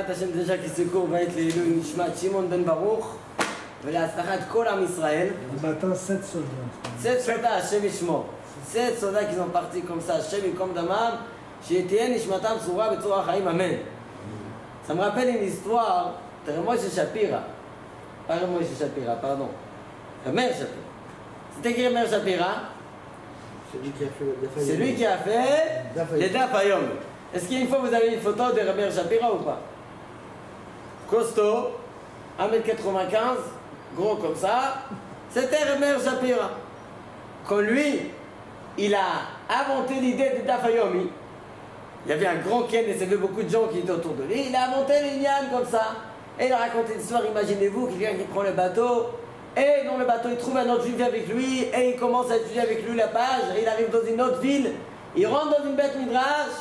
בעזרת השם déjà qui se court va être לעילוי נשמת שמעון בן ברוך ולהצלחת כל עם ישראל. Matin 7 soldats. 7 soldats, Hachem ישמור. 7 soldats qui sont partis comme ça, Hachem ייקום דמם, שתהיה נשמתם צרורה בצרור החיים, amen. Ça me rappelle une histoire de Moshe Shapira. Pas Moshe Shapira, pardon. Meir Shapira. C'était qui Meir Shapira? C'est lui qui a fait les Daf Hayom. Est-ce qu'une fois vous avez une photo de Meir Shapira ou pas? Costaud, 1m95, gros comme ça. C'était Meir Shapira. Quand lui, il a inventé l'idée de Daf Hayomi, il y avait un grand Ken et il y avait beaucoup de gens qui étaient autour de lui. Il a inventé les Nyan comme ça. Et il a raconté l'histoire, imaginez-vous, quelqu'un qui prend le bateau. Et dans le bateau, il trouve un autre juif avec lui. Et il commence à étudier avec lui la page. Et il arrive dans une autre ville. Il rentre dans une bête midrash.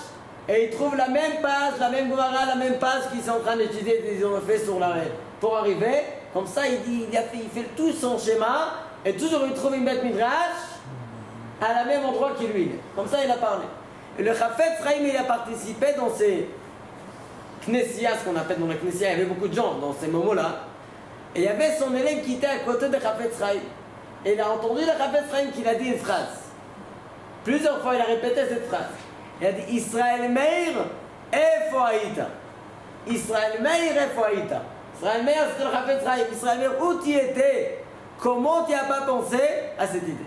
Et il trouve la même page, la même Gemara, la même page qu'ils sont en train d'étudier. Ils ont fait sur l'arrêt. Pour arriver, comme ça, il fait tout son schéma. Et toujours, il trouve une bête midrash à la même endroit qu'il lui. Comme ça, il a parlé. Et le Chafetz Chaim, il a participé dans ces Knessia, ce qu'on appelle dans la Knessia, il y avait beaucoup de gens dans ces moments-là. Et il y avait son élève qui était à côté de Chafetz Chaim. Et il a entendu le Chafetz Chaim qu'il a dit une phrase. Plusieurs fois, il a répété cette phrase. Il a dit Israël Meir, Efo Haïta. Israël Meir, Efo Haïta. Israël Meir, c'était le Chafetz Chaim. Israël Meir, où tu étais? Comment tu n'as pas pensé à cette idée?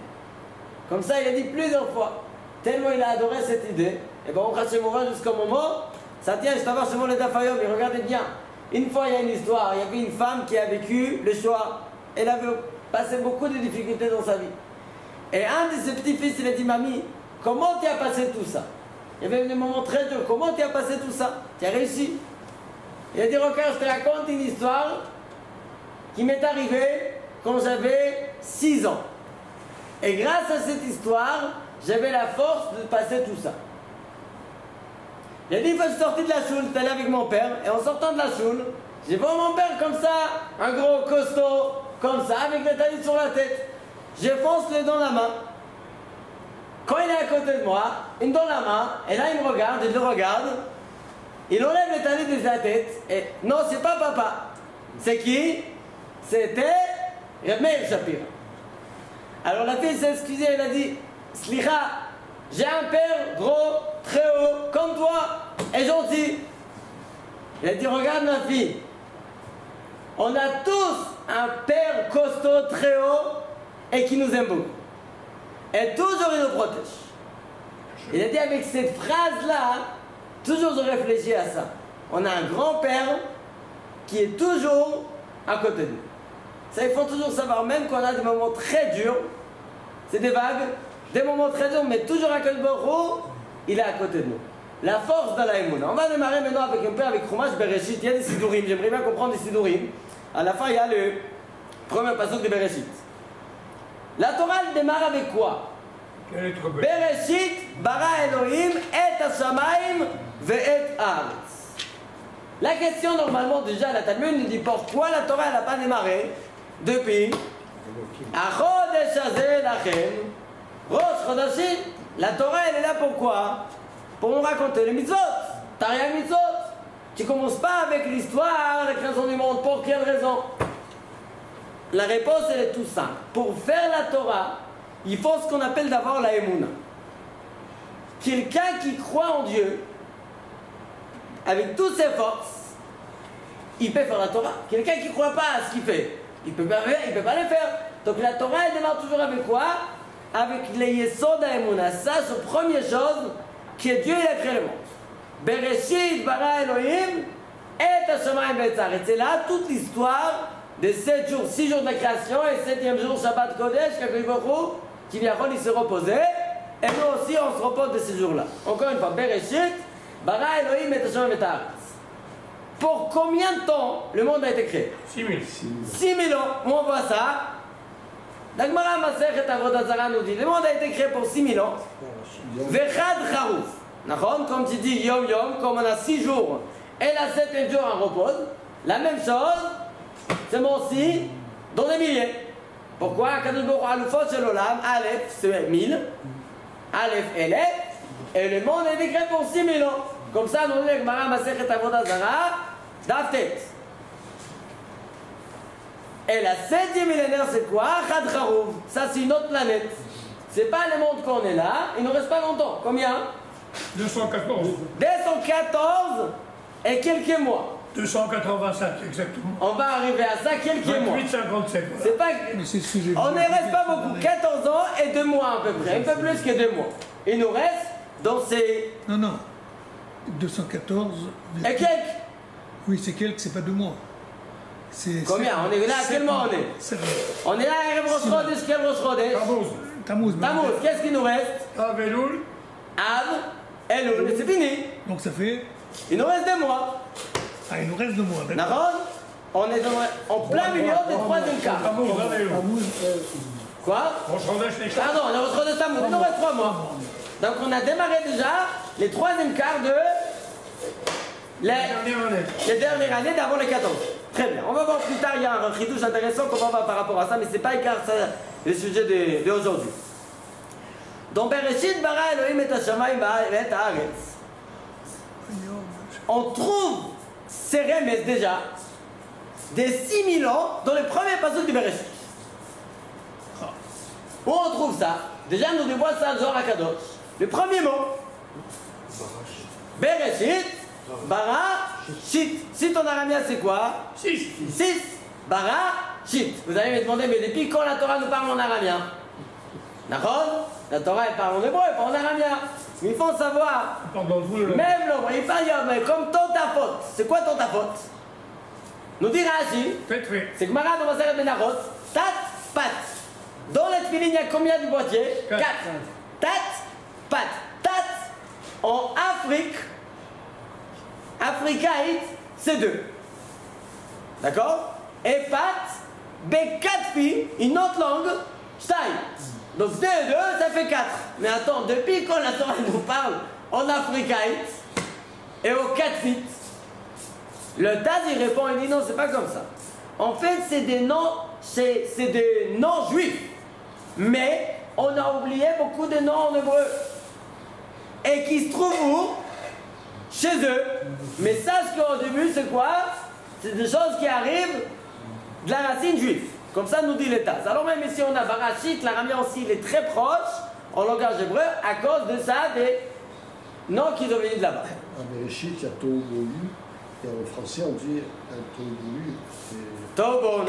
Comme ça, il a dit plusieurs fois. Tellement il a adoré cette idée, et bien on reste jusqu'au moment, ça tient, je t'avais chez moi le Daf Hayom, mais regardez bien. Une fois il y a une histoire, il y avait une femme qui a vécu le Shoah, elle avait passé beaucoup de difficultés dans sa vie. Et un de ses petits-fils, il a dit, mamie, comment tu as passé tout ça? Il y avait des moments très durs, comment tu as passé tout ça? Tu as réussi? Il a dit, regarde, je te raconte une histoire qui m'est arrivée quand j'avais 6 ans. Et grâce à cette histoire, j'avais la force de passer tout ça. Il a dit, une fois que je suis sorti de la choule, j'étais allé avec mon père, et en sortant de la choule, j'ai vu mon père comme ça, un gros costaud, comme ça, avec le talit sur la tête. Je fonce le dans la main. Quand il est à côté de moi, il me donne la main, et là il me regarde, et je le regarde. Il enlève le talit de sa tête, et non, c'est pas papa. C'est qui? C'était Meir Shapira. Alors la fille s'est excusée, elle a dit, Slicha, j'ai un père gros, très haut, comme toi, et gentil. Il a dit, regarde ma fille, on a tous un père costaud, très haut, et qui nous aime beaucoup. Et toujours il nous protège. Il a dit, avec cette phrase-là, toujours je réfléchis à ça. On a un grand-père qui est toujours à côté de nous. Ça, il faut toujours savoir, même quand on a des moments très durs, c'est des vagues, des moments très durs, mais toujours à côté de nous, il est à côté de nous. La force de la Emouna. On va démarrer maintenant avec un peu avec Chumash Bereshit. Il y a des Sidourim, j'aimerais bien comprendre les Sidourim. À la fin, il y a le premier passage de Bereshit. La Torah, elle démarre avec quoi? Bereshit, bara Elohim, et Hashamayim, ve'et Haaretz. La question, normalement, déjà, la Talmud nous dit pourquoi la Torah, elle n'a pas démarré depuis Achodesh Hazeh Lachem, Rosh Chodashim. La Torah, elle est là pourquoi? Pour nous raconter les mitzvot. T'as rien mitzvot. Tu commences pas avec l'histoire, la création du monde. Pour quelle raison? La réponse, elle est tout simple. Pour faire la Torah, il faut ce qu'on appelle d'abord la Emouna. Quelqu'un qui croit en Dieu, avec toutes ses forces, il peut faire la Torah. Quelqu'un qui ne croit pas à ce qu'il fait, il peut pas le faire. Donc la Torah, elle démarre toujours avec quoi? Avec les Yesod d'Aemouna. Ça, c'est la première chose que Dieu il a créé le monde. Bereshit bara Elohim et Hashamayim ve'et Haaretz. C'est là toute l'histoire des 7 jours, 6 jours de la création et 7e jour Shabbat Kodesh, qui vient il se reposer. Et nous aussi, on se repose de ces jours-là. Encore une fois, Bereshit bara Elohim et Hashamayim ve'et Haaretz. Pour combien de temps le monde a été créé? 6000 ans. Où on voit ça? La Gemara Masechet Avodat Zarah nous dit le monde a été créé pour 6000 ans. Vechad Charouf. Comme tu dis Yom Yom, comme on a 6 jours et la 7e jour on repose. La même chose, c'est aussi dans des milliers. Pourquoi? Kadosh Baruch Hu Alufot Shel Olam, Aleph c'est 1000, Aleph Elef, et le monde a été créé pour 6000 ans. Comme ça, nous dit la Gemara Masechet Avodat Zarah, Daftet. Et la 7e millénaire, c'est quoi? Khadkharouf. Ça, c'est une autre planète. C'est pas le monde qu'on est là. Il ne reste pas longtemps. Combien? 214. 214 et quelques mois. 285, exactement. On va arriver à ça quelques mois. 28, 57. Voilà. C'est pas... Mais c'est ce que j'ai On ne dit. reste pas beaucoup. 14 ans et 2 mois à peu près. Un peu plus que 2 mois. Il nous reste dans ces... Non, non. 214. Et quelques. Oui, c'est quelques, c'est pas 2 mois. Combien? On est là, à quel mois on est? On est là à Erev Rosh Chodesh, quel Rosh Chodesh? Tammuz. Tammuz, qu'est-ce qu'il nous reste? Av Elul. Av, Elul, et c'est fini. Donc ça fait. Il nous reste 2 mois. Ah, il nous reste 2 mois. D'accord. D'accord? On est en plein milieu des 3e quart. Tammuz, Av Elul. Quoi? Rosh Chodesh, les Pardon, on est au Rosh Chodesh Tammuz, il nous reste 3 mois. Donc on a démarré déjà les 3e quarts de les dernières années d'avant les 14. Très bien. On va voir plus tard, il y a un chidouche intéressant qu'on va voir par rapport à ça, mais c'est pas écart ça, le sujet d'aujourd'hui. Dans Bereshit bara Elohim et Hashamayim et Haaretz. On trouve ces remèdes déjà des 6000 ans dans les premiers passages du Bereshit. Où on trouve ça? Déjà nous dévoile ça Zohar HaKadosh. Le premier mot. Bereshit, bara, shit. Shit en araméen c'est quoi? 6. 6. Bara, shit. Vous allez me demander, mais depuis quand la Torah nous parle en araméen? D'accord? La Torah elle parle en hébreu, pas en araméen. Mais il faut savoir, même l'homme, il parle comme Totafot. C'est quoi Totafot? Nous dit Rashi, c'est que Mara dans Maseret Menachot, tat, pat. Dans les tefilines, il y a combien de boîtiers? 4. Tat, pat. Tat, en Afrique, Africaïte, c'est 2. D'accord? Et pat, B4 filles, une autre langue, style. Donc 2 et 2, ça fait 4. Mais attends, depuis quand la Torah nous parle en Africaïte et au 4 feet, le Taz il répond, il dit non, c'est pas comme ça. En fait, c'est des noms juifs. Mais on a oublié beaucoup de noms en hébreu. Et qui se trouvent où? Chez eux. Mais sache qu'au début, c'est quoi? C'est des choses qui arrivent de la racine juive. Comme ça nous dit les Taz. Alors même ici on a Barachit, l'araméen aussi il est très proche en langage hébreu à cause de ça des noms qui sont venus de là-bas. En Bereshit, il y a Tohu, et en français on dit un Tohu. Tobo, en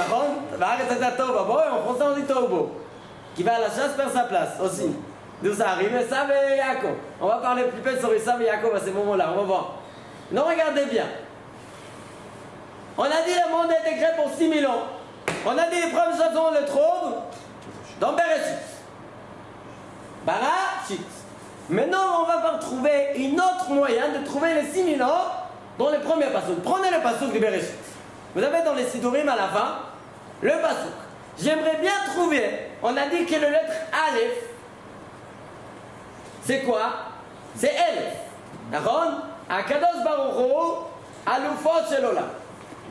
français on dit Tobo. Qui va à la chasse perd sa place aussi. D'où ça arrive, Esav et Yaakov. On va parler plus peu sur Esav et Yaakov à ces moments-là, on va voir. Non, regardez bien. On a dit le monde a été créé pour 6000 ans. On a dit les premières choses, on le trouve dans Bereshit. Barachit. Maintenant, on va pas trouver une autre moyen de trouver les 6000 ans dans les premiers passouk. Prenez le passouk de Bereshit. Vous avez dans les Sidurim à la fin le passouk. J'aimerais bien trouver, on a dit que le lettre Aleph, c'est quoi? C'est Elef. D'accord? Akadosh Baruch Hu, Alufot Shelola.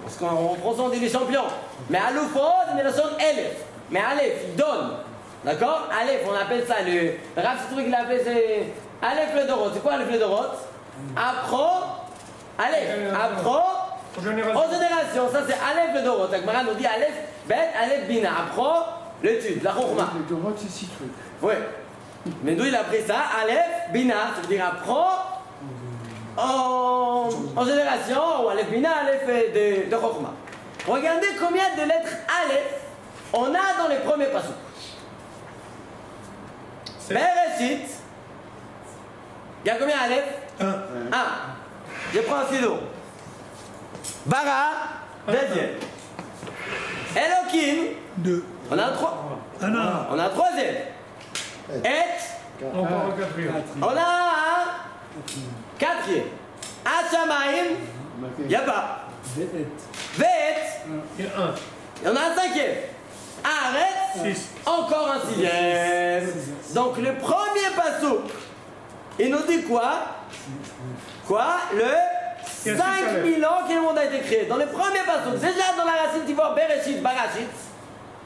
Parce qu'en français on dit les champions. Mais Alufot, c'est une version Elef. Mais Aleph, il donne. D'accord? Aleph, on appelle ça le Rav, ce truc qu'il appelle c'est Aleph le Dorot. C'est quoi Aleph le Dorot? Apprends. Aleph. Apprends aux générations. Ça c'est Aleph le Dorot. La Gemara nous dit Aleph, Bet, Aleph Bina. Apprends l'étude, la Chokhma. Le Dorot, c'est 6 trucs. Oui. Mais d'où il a pris ça? Aleph Bina. Ça veut dire apprends en génération, ou Aleph Bina, Aleph de Chokhma. Regardez combien de lettres Aleph on a dans les premiers passages. Bereshit. Il y a combien Aleph? 1. Je prends un stylo. Bara, deuxième. Elohim. 2. On a un 3. On a un troisième. Et. Encore un quatrième. On a un quatrième. Hashamayim. Il n'y a pas. Ve'et. Il y a 1. Il y en a un cinquième. Arrête. 6. Encore un sixième. Donc le premier passouk, il nous dit quoi? Quoi? Le 5000 ans que le monde a été créé. Dans le premier passouk, déjà dans la racine d'Ivoire, Bereshit, Barachit,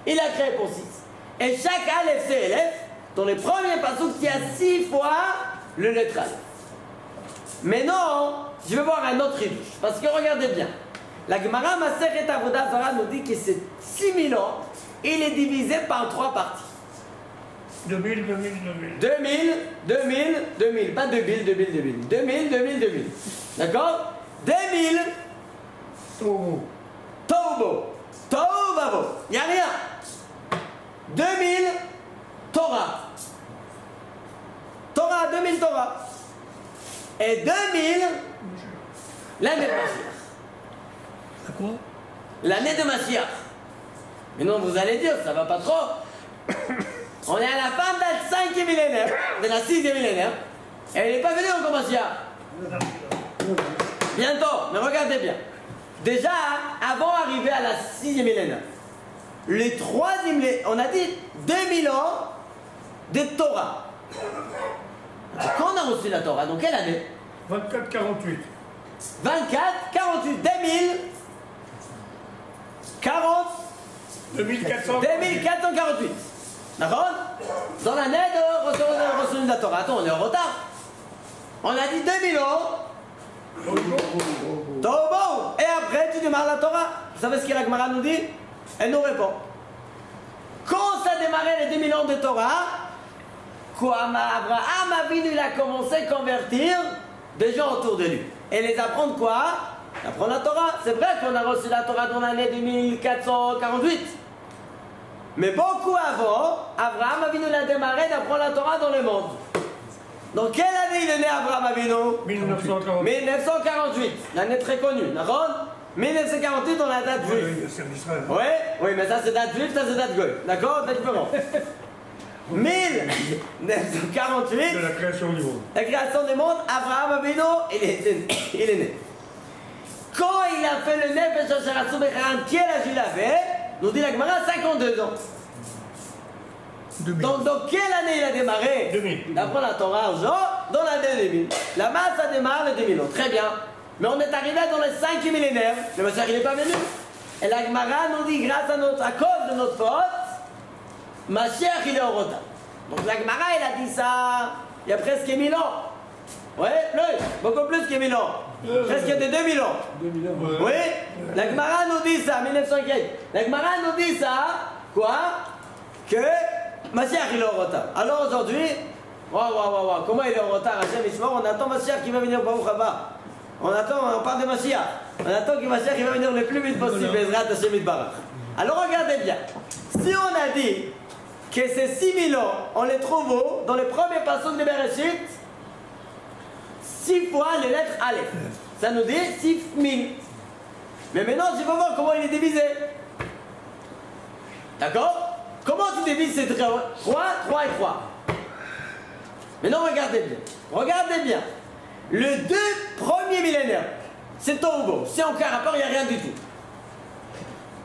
il a créé pour 6. Et chaque Aleph, c'est Aleph. Dans les premiers passouk, il y a 6 fois le lettre Aleph. Mais non, je vais voir un autre idée. Parce que regardez bien. La Gemara Masechet Avodah Zarah nous dit que c'est 6000 ans, il est divisé par 3 parties. 2000. 2000, pas 2000. 2000. D'accord? 2000. Togo. Tobo. Tovavo. Il n'y a rien. 2000. Torah. 2000 Torah. Et 2000. L'année de Mashiach. À quoi? L'année de Mashiach. Mais non, vous allez dire, ça va pas trop. On est à la fin de la 5e millénaire, de la 6e millénaire, et elle n'est pas venue encore Mashiach. Bientôt, mais regardez bien. Déjà, avant d'arriver à la 6e millénaire, les 3e, on a dit 2000 ans de Torah. Quand on a reçu la Torah, dans quelle année? 24-48. 24, 48, 2000, 40, 2448. D'accord? Dans l'année de recevoir la Torah. Attends, on est en retard. On a dit 2000 ans. Tobo. Et après, tu démarres la Torah. Vous savez ce que la Gemara nous dit? Elle nous répond. Quand ça démarrait les 2000 ans de Torah, quand Abraham Avinu, il a commencé à convertir des gens autour de lui. Et les apprendre quoi? Apprendre la Torah. C'est vrai qu'on a reçu la Torah dans l'année 2448. Mais beaucoup avant, Abraham Avinu a démarré d'apprendre la Torah dans le monde. Dans quelle année il est né Abraham Avinu? 1948. 1948, l'année très connue, d'accord? 1948 dans la date juive. Oui, c'est en Israël. Oui, mais ça c'est date juive, ça c'est date goy. D'accord? C'est différent. 1948, De la création du monde. la création du monde, Abraham Avinu, il est né. Quand il a fait le Nefesh Asher Atzum Becharan, quel âge il avait? Nous dit la Gemara, 52 ans. 2000. Donc, dans quelle année il a démarré? 2000. D'apprendre la Torah aux gens, dans l'année 2000. La masse, ça démarre le 2000 ans. Très bien. Mais on est arrivé dans les 5 millénaires. Le Mashiach, il n'est pas venu. Et la Gemara nous dit, grâce à cause de notre faute, Mashiach, il est en retard. Donc la Gemara, elle a dit ça il y a presque 1000 ans. Ouais, plus, beaucoup plus que 1000 ans. Presque de 2000 ans. 2000 ans. Oui, la Gemara nous dit ça, 1915. La Gemara nous dit ça, quoi? Que Mashiach, il est en retard. Alors aujourd'hui, waouh, comment il est en retard? Hachem Ishmor, on attend Mashiach qui va venir Baruch Haba. On parle de Mashiach. On attend que Mashiach il va venir le plus vite possible, Ezrat Hachem Itbarach. Alors regardez bien. Si on a dit que ces 6000 ans, on les trouve où? Dans les premiers passages de Bereshit, 6 fois les lettres Aleph. Ça nous dit 6000. Mais maintenant, tu vas voir comment il est divisé. D'accord? Comment tu divises ces 3, 3 et 3? Maintenant, regardez bien. Regardez bien. Le 2 premiers millénaires, c'est Tohubo. C'est en aucun rapport, il n'y a rien du tout.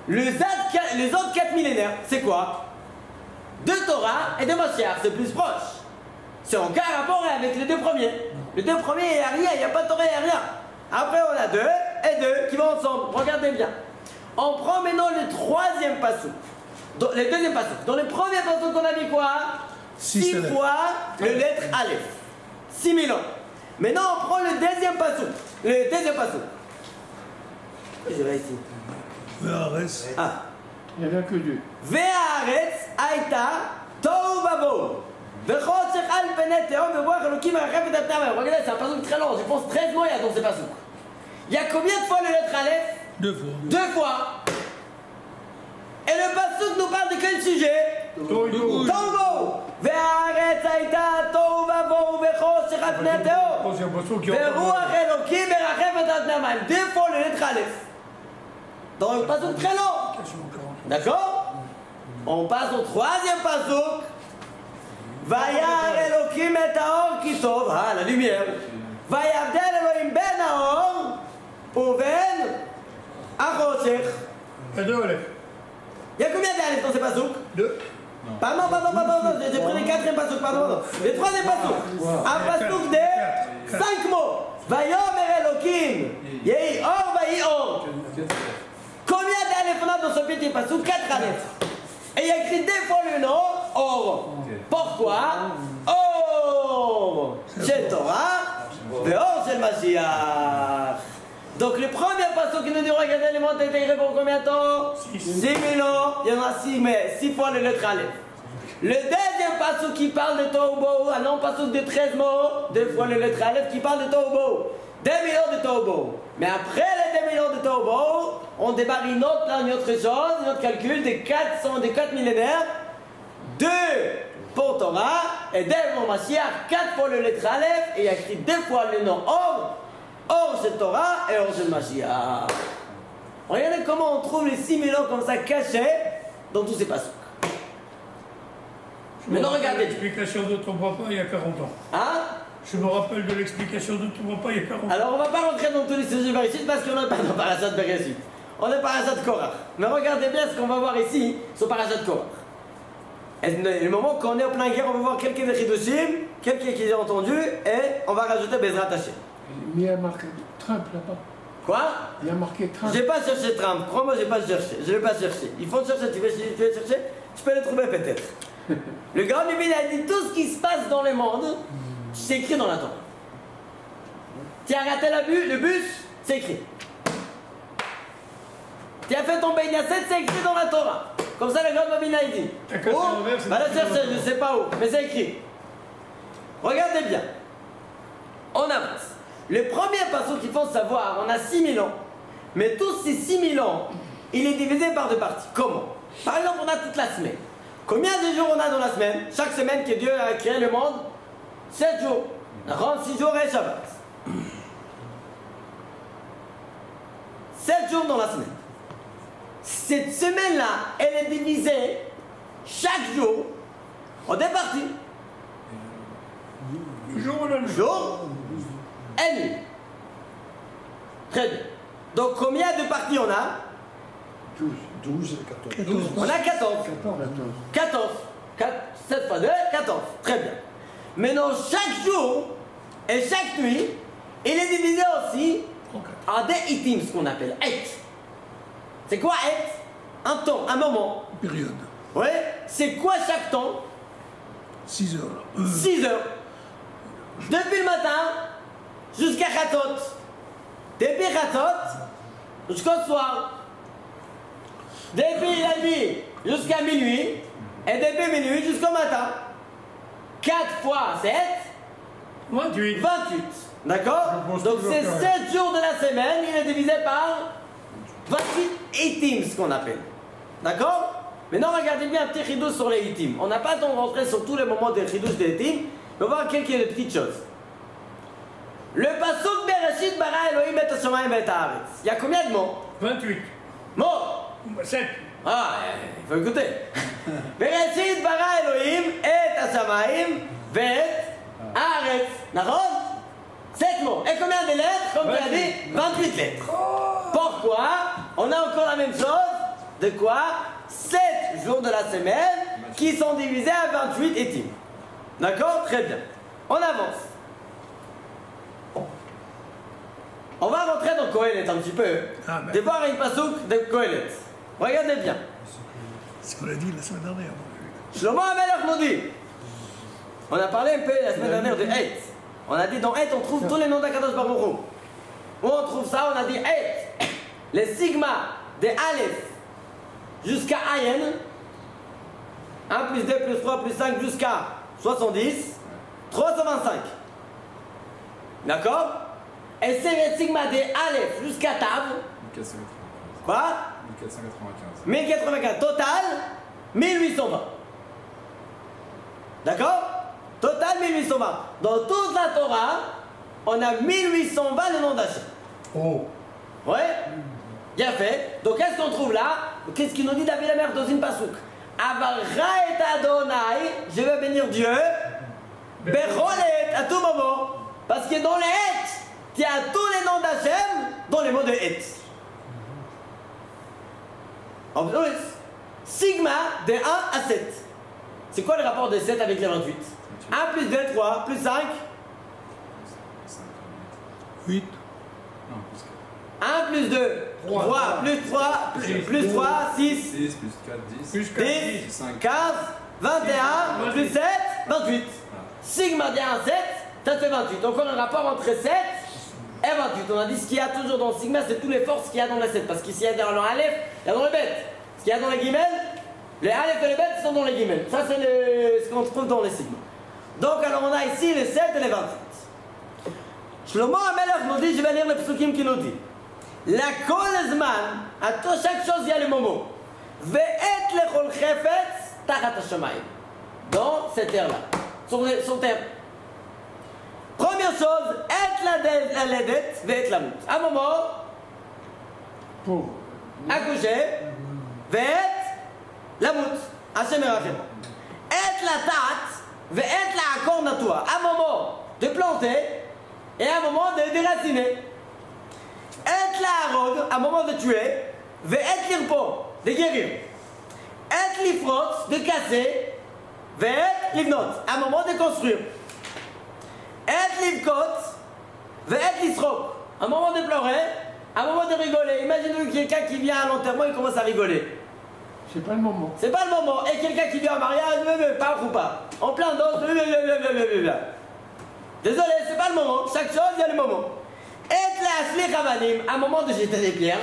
Les autres 4 millénaires, c'est quoi? De Torah et de Mashiach, c'est plus proche. C'est en aucun rapport avec les 2 premiers. Les 2 premiers, il n'y a rien, il n'y a pas de Torah, il n'y a rien. Après, on a 2 et 2 qui vont ensemble. Regardez bien. On prend maintenant le 3e passage. Le 2e passage. Dans le premier passage, on a mis quoi? 6 fois le lettre Aleph. 6000 ans. Maintenant, on prend le 2e passage. Le 2e passage. Je vais ici. Ah. Il n'y en a que 2. Ve'aretz aïta tohu vavo. Ve'chotzech al penet teom ve'voach elokim arachef et atnama. Regardez, c'est un passage très long. Je pense 13 mots il y a dans ce passage. Il y a combien de fois le lettre Aleph? 2 fois. 2 fois. Et le passage nous parle de quel sujet? Tohu. Tohu. Ve'aretz aïta tohu vavo. Ve'chotzech al penet teom. C'est un poisson qui Ve'voach elokim arachef et atnama. 2 fois le lettre Aleph. Dans le passage très long. D'accord? On passe au 3e pasuk. Vayar Elokim et haor kitov. Ah, la lumière. Vayavdel Elohim ben haor uven achoshech. Et 2 Aleph. Il y a combien d'alef dans ces pasuk? 2. Pardon, j'ai pris le 4e pasuk, pardon. Le 3e pasuk. Un pasuk de 5 mots. Vayomer Elokim. Yehi or, vayi or. Combien d'alef on a dans ce petit pasuk? 4 alef. Et il y a écrit 2 fois le nom, Or. Pourquoi? Or, c'est Torah, et Or, c'est le Mashiach. Donc le premier passage qui nous dit regardez les mondes étaient écrits pour combien de temps? 6 000 ans. Il y en a 6 fois le lettre Aleph. Le deuxième passage qui parle de Tohubo, un non passage de 13 mots, 2 fois le lettre Aleph qui parle de Tohubo. 2 000 ans de Tohubo. Mais après les 2 000 ans de Tohubo, on débarque une autre chose, un autre calcul de 4 millénaires. 2 pour Torah et 2 pour Mashiach, 4 fois le lettre Aleph et il y a écrit 2 fois le nom Or. Or c'est Torah et Or c'est Mashiach. Regardez comment on trouve les 6 000 ans comme ça cachés dans tous ces passages. Maintenant regardez. L'explication de ton papa il y a 40 ans. Hein? Je me rappelle de l'explication de ton papa il y a 40 ans. Alors on ne va pas rentrer dans tous les sujets Bereshit parce qu'on n'est pas dans Parashat Bereshit. On est Parashat Korach. Mais regardez bien ce qu'on va voir ici sur Parashat Korach. Et le moment qu'on est au plein guerre, on va voir quelques Chidushim, quelques qui ont entendu, et on va rajouter Bezrat Hashem. Mais il y a marqué Trump là-bas. Quoi? Il y a marqué Trump. J'ai pas cherché Trump, crois-moi, j'ai pas cherché. Je l'ai pas cherché. Il faut chercher, tu veux chercher? Je peux le trouver peut-être. Le grand Bible a dit tout ce qui se passe dans le monde, c'est écrit dans la Torah. Tu as raté le bus, c'est écrit. Tu as fait tomber une assiette, c'est écrit dans la Torah. Comme ça, le grand Bible a dit. Oh, va la chercher, je sais pas où, mais c'est écrit. Regardez bien. On avance. Le premier passage qu'il faut savoir, on a 6 000 ans. Mais tous ces 6 000 ans, il est divisé par 2 parties. Comment? Par exemple, on a toute la semaine. Combien de jours on a dans la semaine? Chaque semaine que Dieu a créé le monde? 7 jours. 6 jours et Shabbat. 7 jours dans la semaine. Cette semaine-là, elle est divisée chaque jour en 2 parties. Jour et nuit. Très bien. Donc combien de parties on a? 12 et 14. On a 14. 14. 7 fois 2, 14. Très bien. Maintenant, chaque jour et chaque nuit, il est divisé aussi en des items, ce qu'on appelle et. C'est quoi et? Un temps, un moment. Période. Oui. C'est quoi chaque temps? 6 heures. 6 heures. Depuis le matin jusqu'à Khatot. Depuis Khatot jusqu'au soir. Depuis la nuit jusqu'à minuit. Et depuis minuit jusqu'au matin. 4 fois 7. 28. 28. D'accord? Donc c'est 7 jours de la semaine. Il est divisé par 28 items, ce qu'on appelle. D'accord? Maintenant, regardez bien un petit chidouche sur les items. On n'a pas le temps de rentrer sur tous les moments des chidouches des items. On va voir quelques petites choses. Le pasuk Bereshit bara Elohim et hashamayim et haaretz. Il y a combien de mots? 28. Mots? 7. Ah, il faut écouter. Bereshit bara Elohim et hashamayim et haaretz. D'accord? 7 mots. Et combien de lettres? Comme tu as dit, 28 lettres. Pourquoi? On a encore la même chose. De quoi? 7 jours de la semaine qui sont divisés à 28 items. D'accord? Très bien. On avance. On va rentrer dans Kohelet un petit peu. De voir une pasouk de Kohelet. Regardez bien. C'est ce qu'on a dit la semaine dernière. Shlomo HaMelech nous dit. On a parlé un peu la semaine dernière de Et. On a dit dans Et on trouve tous les noms d'Akadosh Baruch Hu. Où on trouve ça? On a dit Et. Les sigma de Aleph jusqu'à Ayen. 1 plus 2 plus 3 plus 5 jusqu'à 70. 325. D'accord? Et c'est les sigma des Aleph jusqu'à Tav. 1495. Quoi? 1495. 1095. Total, 1820. D'accord? Total, 1820. Dans toute la Torah, on a 1820 le nom d'Hachem. Oh. Ouais? Bien fait. Donc qu'est-ce qu'on trouve là? Qu'est-ce qu'il nous dit David Amer dans une pasouk? Avara et Adonai, je vais bénir Dieu. Becholet, à tout moment. Parce que dans les Et, il y a tous les noms d'Hachem dans les mots de Et. En plus, sigma de 1 à 7. C'est quoi le rapport de 7 avec les 28? 1 plus 2, 3, plus 5. 8. Non, plus 4. 1 plus 2, 3, plus 3, plus 3, 6, 6 plus 4, 10. Plus 4, 10, 15, 21, plus 7, 28. Sigma de 1 à 7, ça fait 28. Donc on a un rapport entre 7 et 28. vite. On a dit ce qu'il y a toujours dans le sigma, c'est toutes les forces qu'il y a dans les 7. Parce qu'ici, il y a dans l'Aleph, il y a dans le Bet. Ce qu'il y a dans les guimel, les Aleph et les Bet sont dans les guimel. Ça, c'est ce qu'on trouve dans les sigma. Donc, alors, on a ici les 7 et les 28. Shlomo HaMelech nous dit, je vais lire les psukim qui nous dit. La kol zman, à chaque chose, il y a le moment. Ve'et lechol chefetz tachat hashamayim. Dans cette terre-là, sur terre. Première chose, et la ledet, ve'et la mout. Un moment, Pauvre. accoucher, ve'et la mout. Hashem erachem. Et la tat, ve'et la akor natua. Un moment de planter et un moment de déraciner. Et la harog, un moment de tuer, ve'et l'irpo, de guérir. Et l'ifrot, de casser. Ve'et livnot, un moment de construire. Et livkot, ve'et lisrok, un moment de pleurer, un moment de rigoler. Imaginez quelqu'un qui vient à l'enterrement et commence à rigoler. C'est pas le moment. C'est pas le moment. Et quelqu'un qui vient au mariage, pas ou pas. En plein d'autres, désolé, c'est pas le moment. Chaque chose, il y a le moment. Et la shlich avanim, un moment de jeter des pierres.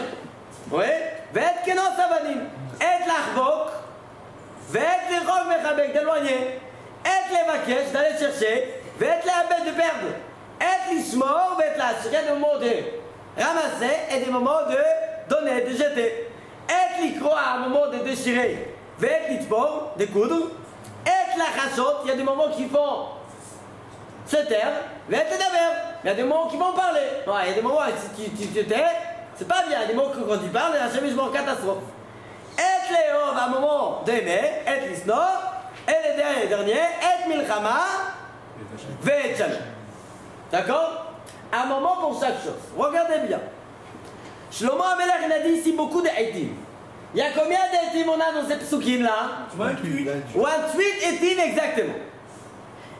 Oui. Ve'et kenos avanim, et l'achbok. Ve'et l'irog mechabek, d'éloigner. Et l'évaquer, d'aller chercher. Ve'et l'abed, de perdre. Et l'ismor, ve'et la. Il y a des moments de ramasser et des moments de donner, de jeter. Et l'ikro, un moment de déchirer. Ve'et l'itpor, de coudre. Et la chachot, il y a des moments qui font se taire. Ve'et l'daber, il y a des moments qui vont parler. Ouais, il y a des moments où si tu te tais, c'est pas bien. Il y a des moments quand tu parles, il y a un cheminement catastrophe. Et Léov, un moment d'aimer, et l'isnor, et le dernier, et milchama, ve'et shalom. D'accord? Un moment pour chaque chose. Regardez bien. Shlomo HaMelech, il a dit ici beaucoup d'Eitim. Il y a combien d'Eitim on a dans ces psukim là? 28. 28 Eitim exactement.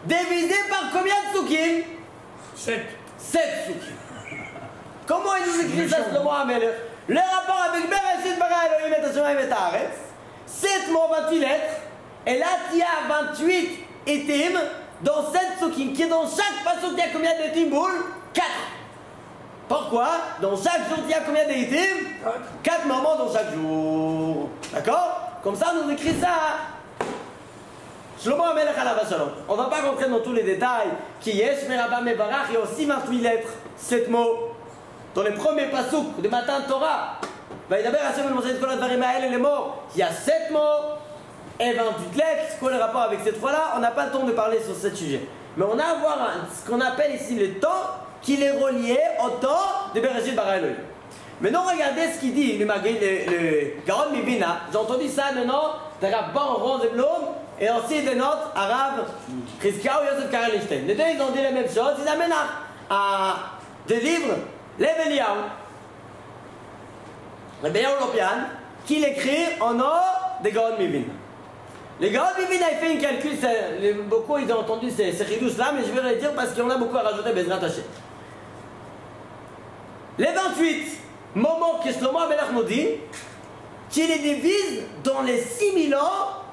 Divisé par combien de psukim? 7. 7 psukim. Comment il nous écrit ça, Shlomo HaMelech? Le rapport avec Bereshit bara Elohim et Hashemayim et Haaretz, 7 mots, 28 lettres, et là il y a 28 Eitim dans 7 psukim, qui est dans chaque pasuk, il y a combien d'Eitim boules? 4. Pourquoi? Dans chaque jour, il y a combien d'Eitim? 4 moments dans chaque jour. D'accord? Comme ça, on nous écrit ça. Shlomo HaMelech alav shalom. On ne va pas rentrer dans tous les détails. Ki yesh merabah mevarach, il y a aussi 28 lettres, 7 mots. Dans les premiers pasuk de Matan Torah, Vaïdaber Hashem el Moshe et Kol Advarim Ha'el, les mots, il y a 7 mots et 28 lettres. C'est quoi le rapport avec ces 3-là? On n'a pas le temps de parler sur ce sujet. Mais on a à voir ce qu'on appelle ici le temps qui est relié au temps de Bereshit bara Elohim. Maintenant, regardez ce qu'il dit le Gaon Mivina. J'ai entendu ça maintenant de Rav Bar Rose et Blum et aussi de notre Arabe Chizkiyahu Yosef Karelstein. Les deux, ils ont dit la même chose. Ils amènent à des livres, l'Eveliyahu Lopian, qui l'écrit en nom de Gaon Mivina. Le Gaon Mivina, il fait une calcul, beaucoup ils ont entendu ces chidouches là, mais je vais le dire parce qu'il y en a beaucoup à rajouter, Bezrat Hashem. Les 28 moments que Shlomo HaMelech nous dit, qui les divise dans les 6000 ans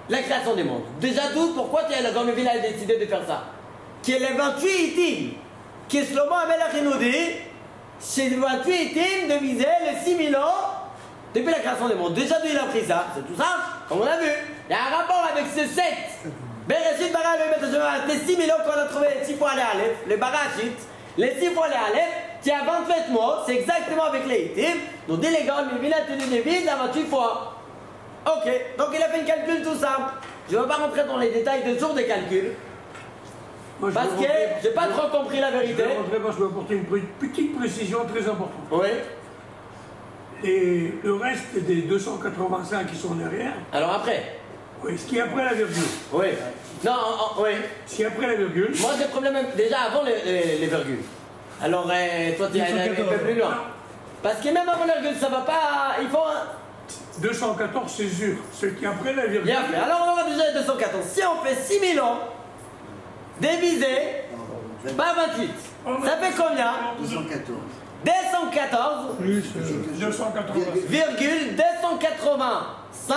la création du monde. Déjà tout, pourquoi le Gaon Mivina a décidé de faire ça? Qui est les 28 itim, que Shlomo HaMelech nous dit, c'est les 28 itim divisé les 6000 ans depuis la création du monde. Déjà d'où il a pris ça? C'est tout simple, comme on a vu. Il y a un rapport avec ce 7. Bereshit bara Elohim, les 6000 ans qu'on a trouvé les 6 fois les Aleph, les Barachit, les 6 fois les Aleph, qui a 28 mots, c'est exactement avec les Hitim. Donc dès les gars, Mivina, tu les divises à 28 fois. Ok, donc il a fait un calcul tout simple. Je ne vais pas rentrer dans les détails de jour de calcul. Moi, Parce que je n'ai pas trop compris la vérité. Je vais rentrer parce que je vais apporter une petite précision très importante. Oui. Et le reste des 285 qui sont derrière, Alors après. oui, ce qui est après la virgule. Oui. Non, oui. Ce qui est après la virgule. Moi j'ai le problème déjà avant les virgules. Alors toi tu es un peu plus loin. Parce que même avant la virgule ça va pas. Il faut un. 214 c'est sûr. Ce qui est après la virgule. Bien fait. Alors on va déjà 214. Si on fait 6000 ans divisé par 28, ça fait combien? 214. 214 Plus 280. virgule 285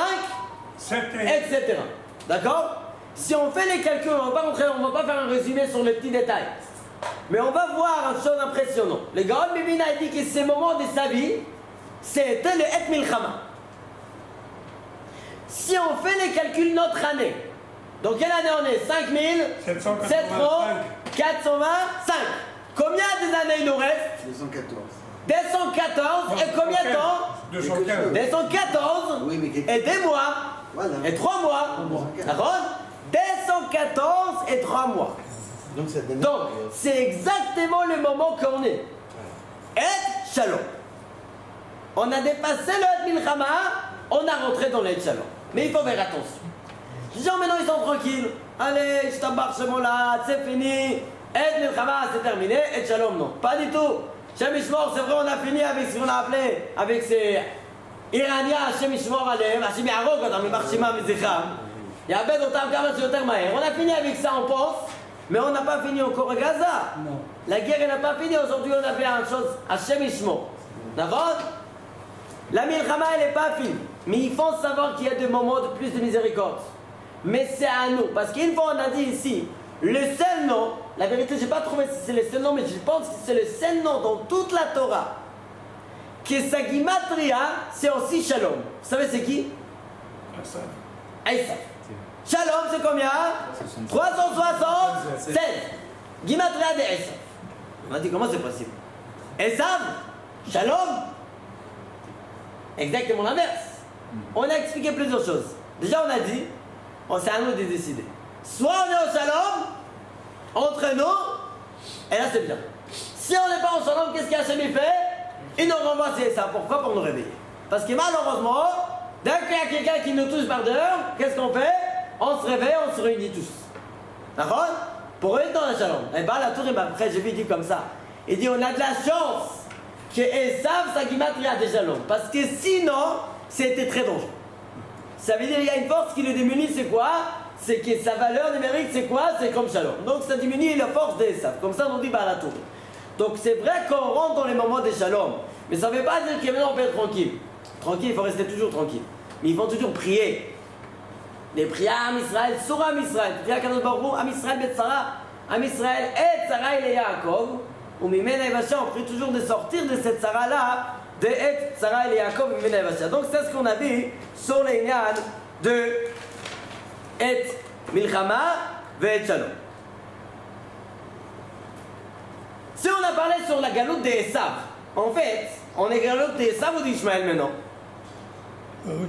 etc. D'accord? Si on fait les calculs, on va pas faire un résumé sur les petits détails. Mais on va voir une chose impressionnante. Le Gaon Mivina a dit que ces moments de sa vie, c'était le Et Milchama. Si on fait les calculs notre année, donc quelle année on est? 5725. Combien des années il nous reste? 214. 214 et combien de temps? 215. 214 Oui, mais et des mois Voilà. et 3 mois. D'accord? 214 et 3 mois. Donc c'est Donc, c'est exactement le moment qu'on est. Et Shalom. On a dépassé le Et Milchama, on a rentré dans le Et Shalom. Mais il faut faire attention. Les gens maintenant ils sont tranquilles. Allez, je t'embarque ce mot-là, c'est fini. Et Milchama, c'est terminé. Et Shalom, non. Pas du tout. Shem Yishmor, c'est vrai, on a fini avec ce qu'on a appelé, avec ces Iraniens, Shem Yishmor Aleem, Hashem Yarok, on a mis Marshima Mizicham. Il y a Ben Otam Kama Shoter Maher. On a fini avec ça, on pense. Mais on n'a pas fini encore à Gaza. Non. La guerre elle n'a pas fini. Aujourd'hui, on a fait une chose à Hashem Yishmor. D'accord? La Milchama, elle n'est pas finie. Mais il faut savoir qu'il y a des moments de plus de miséricorde. Mais c'est à nous. Parce qu'une fois, on a dit ici, le seul nom, la vérité, je n'ai pas trouvé si c'est le seul nom, mais je pense que c'est le seul nom dans toute la Torah, que sa gimatria, c'est aussi Shalom. Vous savez c'est qui? Esav. Shalom, c'est combien? 376. Gimatria de Esav. On a dit, comment c'est possible? Esav, Shalom. Exactement l'inverse. On a expliqué plusieurs choses. Déjà, on a dit, c'est à nous de décider. Soit on est au Shalom, entre nous, et là c'est bien. Si on n'est pas au Shalom, qu'est-ce qu'Hachem fait? Il nous renvoie ça. Pourquoi? Pour nous réveiller. Parce que malheureusement, dès qu'il y a quelqu'un qui nous touche par dehors, qu'est-ce qu'on fait? On se réveille, on se réunit tous. D'accord? Pour eux, dans le Shalom. Et bien, la tour, après, je lui dis comme ça. Il dit, on a de la chance que Esav, sa gimatria de Shalom. Parce que sinon, c'était très dangereux. Ça veut dire qu'il y a une force qui le diminue, c'est quoi? C'est que sa valeur numérique, c'est quoi? C'est comme Shalom. Donc ça diminue la force d'Esav. Comme ça, on dit bah la tour. Donc c'est vrai qu'on rentre dans les moments de Shalom. Mais ça ne veut pas dire que maintenant on peut être tranquille. Tranquille, il faut rester toujours tranquille. Mais il faut toujours prier. Les prières Am Israël, sur Am Israël. Prières Kadosh Baruch Hu, Am Israël Betzara, Am Israël et Tzara et Yaakov. Ou Mimena Evasha, on prie toujours de sortir de cette Tzara-là, de Et Tzara et Yaakov, Mimena Evasha. Donc c'est ce qu'on a dit sur les Inyan de Et Milchama ve Shalom. Si on a parlé sur la galoute des Esav, en fait, on est galoute des Esav ou d'Ishmaël maintenant? Oui.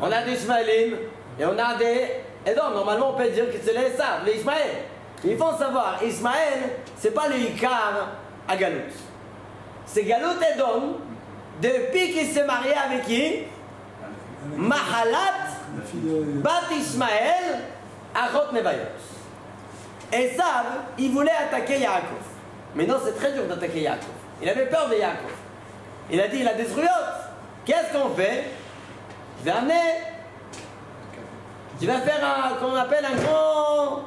On a des Ishmaélim et on a des Edom. Normalement, on peut dire que c'est les Esav, les Ishmaël. Il faut savoir, Ishmaël, c'est pas le Ikar à Galout. C'est Galout Edom, depuis qu'il s'est marié avec qui? Mahalat Bat Ishmael Achot Nebayot. Esav, il voulait attaquer Yaakov. Mais non, c'est très dur d'attaquer Yaakov. Il avait peur de Yaakov. Il a dit, il a des truiotes. Qu'est-ce qu'on fait? Je vais amener. Je vais faire un, qu'on appelle un grand.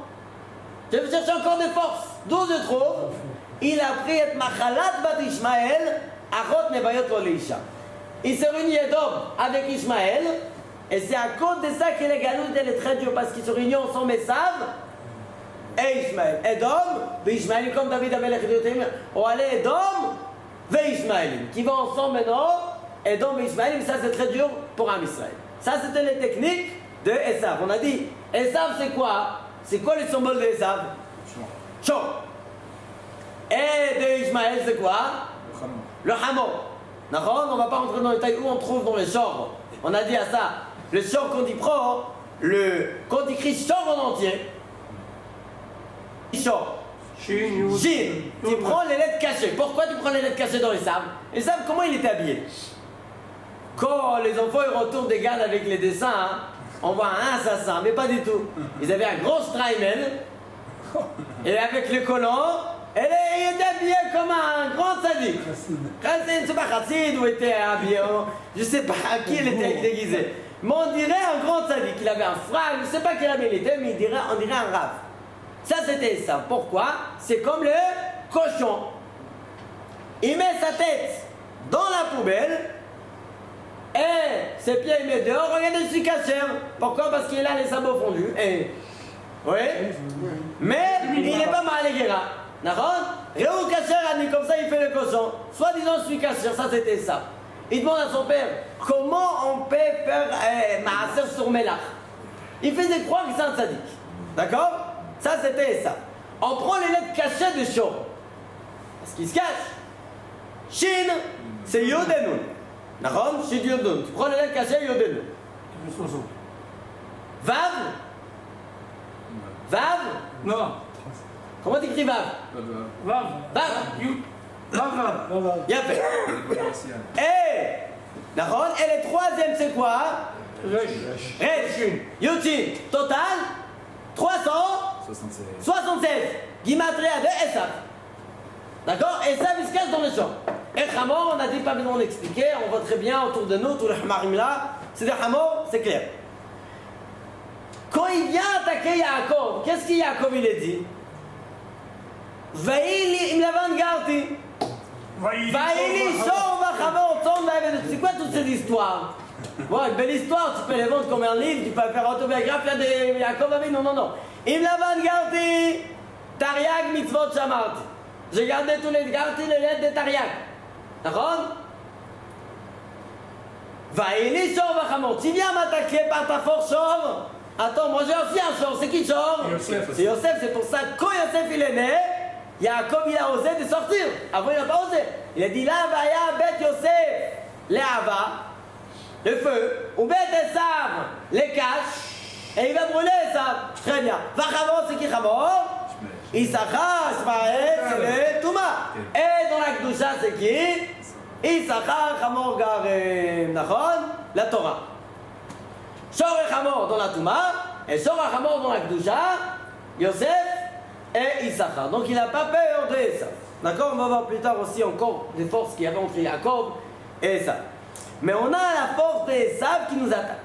Je vais chercher encore des forces. D'où je trouve? Il a pris et Mahalat Bat Ishmael Achot Nebayot Olisha. Il s'est réuni Edom avec Ishmael. Et c'est à cause de ça que les galoutes, elle est très dure, parce qu'ils se réunissent ensemble, Esav et Ishmael. Edom, Ishmael, comme David Amelech dit, on allait Edom et Ishmael, qui vont ensemble maintenant, Edom et Ishmael, ça c'est très dur pour un Israël. Ça c'était les techniques de Esav. On a dit, Esav c'est quoi? C'est quoi le symbole de Esav? Chaud. Et de Ishmael c'est quoi? Le Hamor. D'accord? On ne va pas rentrer dans les détails où on trouve dans les chors. On a dit à ça. Le chor qu'on dit prend, quand on écrit chor en entier, chor, Shin, tu prends les lettres cachées. Pourquoi tu prends les lettres cachées dans les sables? Les sables, comment il était habillé? Quand les enfants ils retournent des gardes avec les dessins, hein, on voit un assassin, mais pas du tout. Ils avaient un gros Streimel, et avec le collant, et il était habillé comme un grand sadique. Chassid, c'est pas Chassid où il était habillé, je sais pas à qui il était déguisé. Mais on dirait un grand sadique. Il avait un frère, je ne sais pas quel ami il était, mais on dirait un rave. Ça c'était ça. Pourquoi? C'est comme le cochon. Il met sa tête dans la poubelle et ses pieds il met dehors. Regardez, je suis caché. Pourquoi? Parce qu'il a les sabots fondus. Et... oui. Mais il n'est pas mal, les gars. Nahon? Réou Kacher a dit comme ça, il fait le cochon. Soit disant, je suis Kacher, ça c'était ça. Il demande à son père, comment on peut faire Maaser sur Melach? Il faisait croire que c'est un tzaddik. D'accord? Ça c'était ça. On prend les lettres cachées de Shor. Parce qu'il se cache. Shin, c'est Yod et Nun. Nahon? Shin Yod Nun. Tu prends les lettres cachées, Yod et Nun. Vav? Vav? Non. Comment t'écris Vav? Vav. Vav? Vav. Bien fait. Et, Nahon, et le troisième c'est quoi? Resh. Yutin. Total 376. Gimatria de Esav. D'accord? Esav il se cache dans le champ. Et Hamor, on n'a dit pas besoin d'expliquer, on voit très bien autour de nous, tous les Hamarim là, c'est des Hamor, c'est clair. Quand il vient attaquer Yaakov, qu'est-ce que Yaakov il a dit? Vaïli im lavan garti. Vaïli shor vachamor tom david. C'est quoi toutes ces histoires? Bon, une belle histoire, tu peux les vendre comme un livre, tu peux faire autobiographie de Yaakov Avinu, non. Im lavan garti, Tariag mitzvot shamarti. J'ai gardé tous les garti, les lettres de Tariag. D'accord? Vaïli shor vachamor. Tu viens m'attaquer par ta force shor. Attends, moi j'ai aussi un shor, c'est qui shor? C'est Yosef, c'est pour ça que quand Yosef il est né, Yaakov il a osé de sortir. Avant il n'a pas osé. Il a dit là, Vaya, Bet Yosef, les Hava, le feu, ou Bet Esav, les caches, et il va brûler Esav. Très bien. Vachamor, c'est qui Chamor? Issachar, Ismaël, c'est le Touma. Et dans la Kdusha, c'est qui? Issachar, Chamor, Garem, Nachon, la Torah. Shor et Hamor dans la Touma, et Shor et Hamor dans la Kdusha, Yosef et Issachar. Donc il n'a pas peur de ça. D'accord? On va voir plus tard aussi encore des forces qu'il y avait entre Yaakov et Esav. Mais on a la force d'Esav qui nous attaque.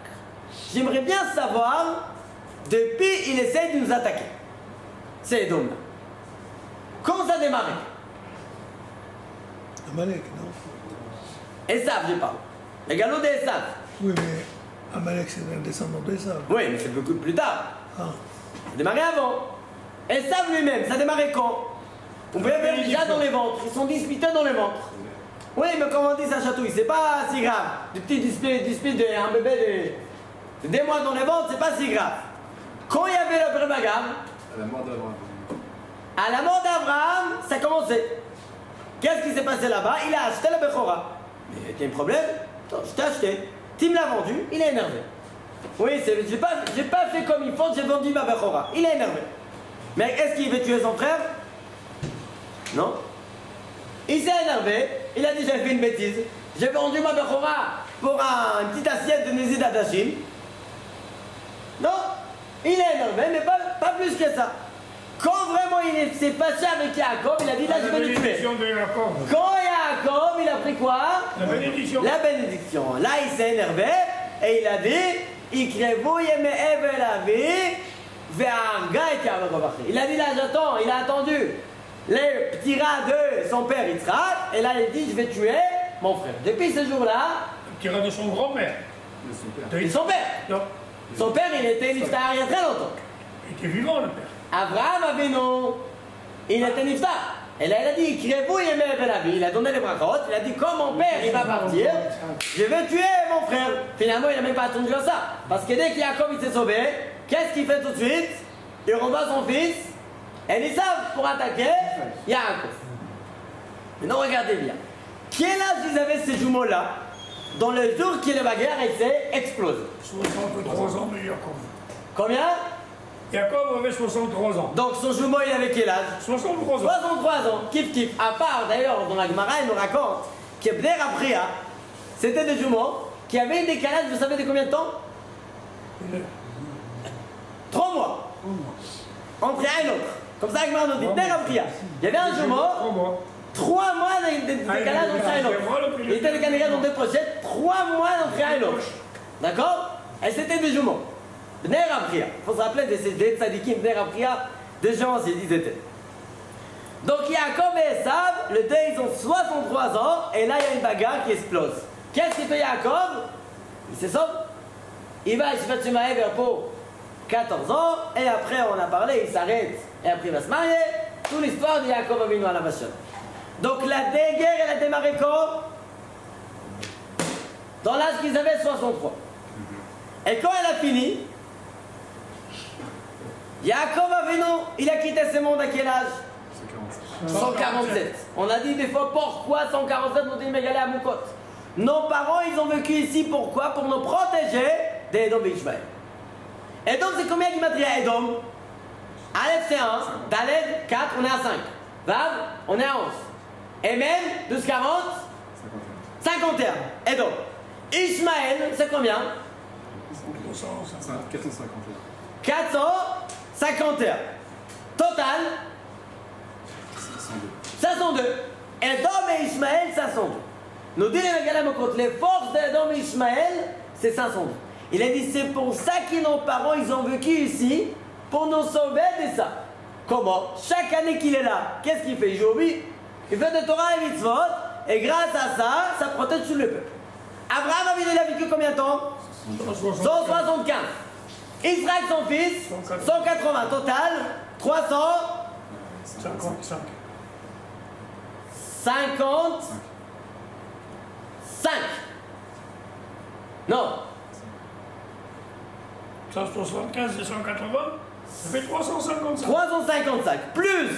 J'aimerais bien savoir, depuis il essaie de nous attaquer. C'est Edom là. Comment ça a démarré? Amalek, non? Esav, je parle. Les galops d'Esav. Oui, mais Amalek, c'est un descendant d'Esav. Oui, mais c'est beaucoup plus tard. Ah. Ça a démarré avant. Esav lui-même, ça a démarré quand? On peut faire déjà dans les ventres. Ils sont disputés dans les ventres. Oui, mais comme on dit, ça chatouille. C'est pas si grave. Des petits disputes d'un bébé de 2 mois dans les ventres, c'est pas si grave. Quand il y avait le Brebagam, À la mort d'Abraham. à la mort d'Abraham, ça commençait. Qu'est-ce qui s'est passé là-bas? Il a acheté la Bechora. Mais t'as un problème? Non, je t'ai acheté. Tim l'a vendu, il est énervé. Oui, j'ai pas fait comme il faut, j'ai vendu ma Bechora. Il est énervé. Mais est-ce qu'il veut tuer son frère? Non. Il s'est énervé, il a dit j'ai fait une bêtise. J'ai vendu ma Bechora pour une petite assiette de Nézid Adashim. Non, il est énervé, mais pas plus que ça. Quand vraiment il s'est fâché avec Yaakov, il a dit là je vais le tuer. Quand Yaakov, il a pris quoi? La bénédiction. La bénédiction. Là il s'est énervé et il a dit Ikrevu yeme evel avi ve'arga et Yaakov. Il a dit là j'attends, il a attendu les petits rats de son père Yitzhak et là il dit je vais tuer mon frère. Depuis ce jour-là, Le petit rat de son grand-père. De son père. et son père. Non, Son père il était niftar il y a très longtemps. il était vivant, le père. Abraham Avinu, il était niftar. Et là il a dit Ikrevu yeme evel avi. Il a donné les brachot, il a dit comme mon père il va partir, je vais tuer mon frère. Finalement il n'a même pas attendu à ça. Parce que dès qu'Yaakov il s'est sauvé, qu'est-ce qu'il fait tout de suite? Il renvoie son fils. Et ils savent pour attaquer Yaakov. Maintenant regardez bien. Quel âge ils avaient ces jumeaux-là dans le jour que la bagarre s'est explosée? 63 ans, mais Jacob. Combien? Jacob avait 63 ans. Donc son jumeau il avait quel âge? 63 ans. 63 ans. Kif kif. À part d'ailleurs dans la Gemara il nous raconte que Bner Apria c'était des jumeaux qui avaient un décalage, vous savez de combien de temps? 3 mois. Entre un et l'autre. Comme ça, Gemara nous dit, Bner Apria. Il y avait un jumeau, 3 mois de décalage entre un et l'autre. Il était décalé dans 2 pochettes, 3 mois entre un et l'autre. D'accord? Et c'était des jumeaux. Bner Apria. Il faut se rappeler des tzadikim, Bner Apria, des gens, ils étaient. Donc Yaakov et Esav, le deux, ils ont 63 ans, et là, il y a une bagarre qui explose. Qu'est-ce qu'il fait Yaakov? Il se sauve. Il va à Yeshivat Shemaever pour 14 ans, et après, on a parlé, il s'arrête, et après, il va se marier. toute l'histoire de Yaakov Avinu à la Vachon. Donc la guerre, elle a démarré quand? Dans l'âge qu'ils avaient 63. Et quand elle a fini, Yaakov Avinu, il a quitté ce monde à quel âge? 147. On a dit des fois pourquoi 147, nous dit Mégalé à Moukot. Nos parents, ils ont vécu ici, pourquoi? Pour nous protéger des Edom et Ishmael. Edom, c'est combien qui matria Edom? Aleph, c'est 1. Daled, 4, on est à 5. Vav, on est à 11. Et même, 12, 40, 51. Edom. Ishmael, c'est combien? 451. Total 502. Edom et Ishmael, 502. Nous dit les Megalamokot, les forces d'Edom et Ishmael, c'est 502. Il a dit, c'est pour ça que nos parents, ils ont vécu ici, pour nous sauver de ça. Comment? Chaque année qu'il est là, qu'est-ce qu'il fait? Il joue au but. Il fait de Torah et Mitzvot, et grâce à ça, ça protège tout le peuple. Abraham il a vécu combien de temps? 175. Israël, son fils, 180. Total, 55. 55. Non. 175 et 180, ça fait 355. 355 plus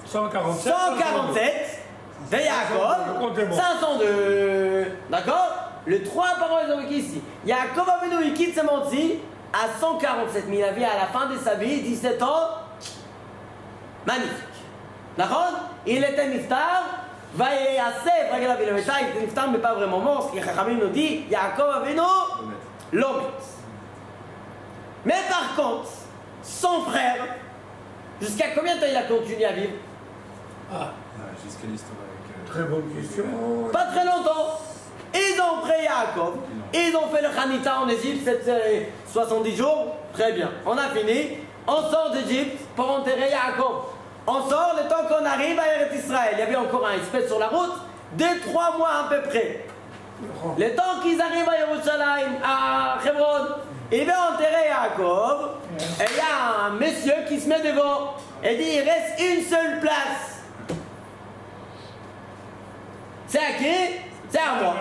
147. 147 de Yaakov, 502. D'accord? Les trois parents, ils ont vécu ici. Yaakov Avinu, il quitte ce monde-ci à 147. Mais il avait à la fin de sa vie 17 ans. Magnifique. D'accord? Il était niftar. Vaillé assez. Il était niftar, mais pas vraiment mort. Ce que Chachamim nous dit, Yaakov Avinu, l'homme. Mais par contre, son frère, jusqu'à combien de temps il a continué à vivre? Jusqu'à l'histoire avec... Très bonne question. Pas très longtemps. Ils ont pris Yaakov, ils ont fait le Hanita en Égypte, 70 jours, très bien. On a fini, on sort d'Égypte pour enterrer Yaakov. On sort le temps qu'on arrive à Eretz Israël. Il y avait encore un espèce sur la route, 2-3 mois à peu près. Le temps qu'ils arrivent à Yerushalayim, à Hebron, ils vont enterrer Yaakov, et il y a un monsieur qui se met devant et dit, il reste une seule place. C'est à qui? C'est à moi.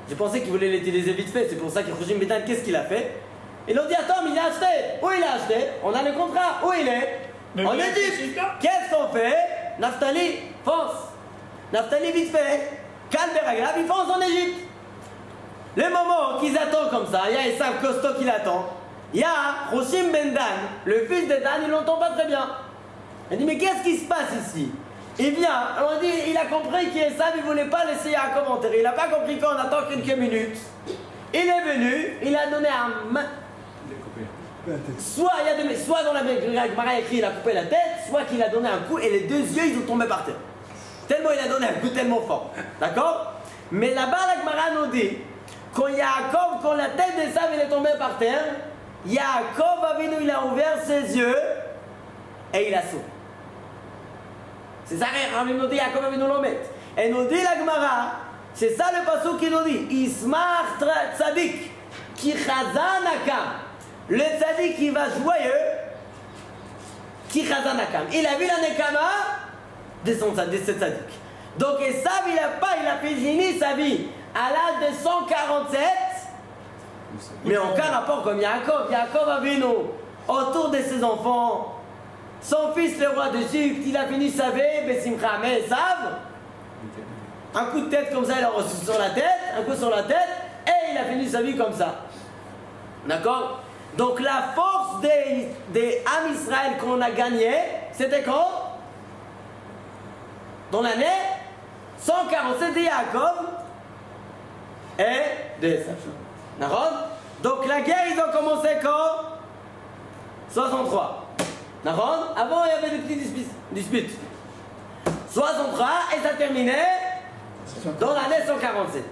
Je pensais qu'il voulait l'utiliser vite fait, c'est pour ça que Roshim Bédan, qu'est-ce qu'il a fait? Ils ont dit, attends, mais il a acheté. Où il a acheté? On a le contrat. Où il est? En Égypte. Qu'est-ce qu'on fait? Naphtali, fonce. Naphtali, vite fait. Calme Beragab, il fonce en Égypte. Le moment qu'ils attendent comme ça, il y a Esav Costaud qui l'attend. Il y a Roshim Bédan, le fils de Dan, il l'entend pas très bien. Il dit, mais qu'est-ce qui se passe ici? Il vient, on dit, il a compris qu'Esav il ne voulait pas laisser Yaakov enterrer. Il n'a pas compris qu'on attend quelques minutes. Il est venu, il a donné un main. Il a coupé. Soit dans la Gemara écrit il a coupé la tête, soit qu'il a donné un coup et les deux yeux ils ont tombé par terre. Tellement il a donné un coup tellement fort. D'accord? Mais là-bas la Gemara nous dit, quand Yaakov, quand la tête d'Esav il est tombée par terre, Yaakov Avinu il a ouvert ses yeux et il a sauté. C'est ça que Rabbi nous dit, Yaakov Avinu l'omet. Et nous dit la Gemara, c'est ça le passage qui nous dit, Ismach tzadik, ki chazan akam. Le tzadik il va joyeux, ki chazan akam. Il a vu la nekama de ce tzadik. Donc Esav il a fait fini sa vie à l'âge de 147, mais aucun rapport comme Yaakov. Yaakov Avinu, autour de ses enfants. Son fils, le roi d'Égypte, il a fini sa vie, Besimcha, mais Esav, un coup de tête comme ça, il a reçu sur la tête, un coup sur la tête, et il a fini sa vie comme ça. D'accord? Donc la force des Am Israël qu'on a gagné, c'était quand? Dans l'année 147 de Yaakov et de Esav. D'accord? Donc la guerre, ils ont commencé quand? 63. D'accord? Avant, il y avait des petites disputes. 63 et ça terminait dans l'année 147.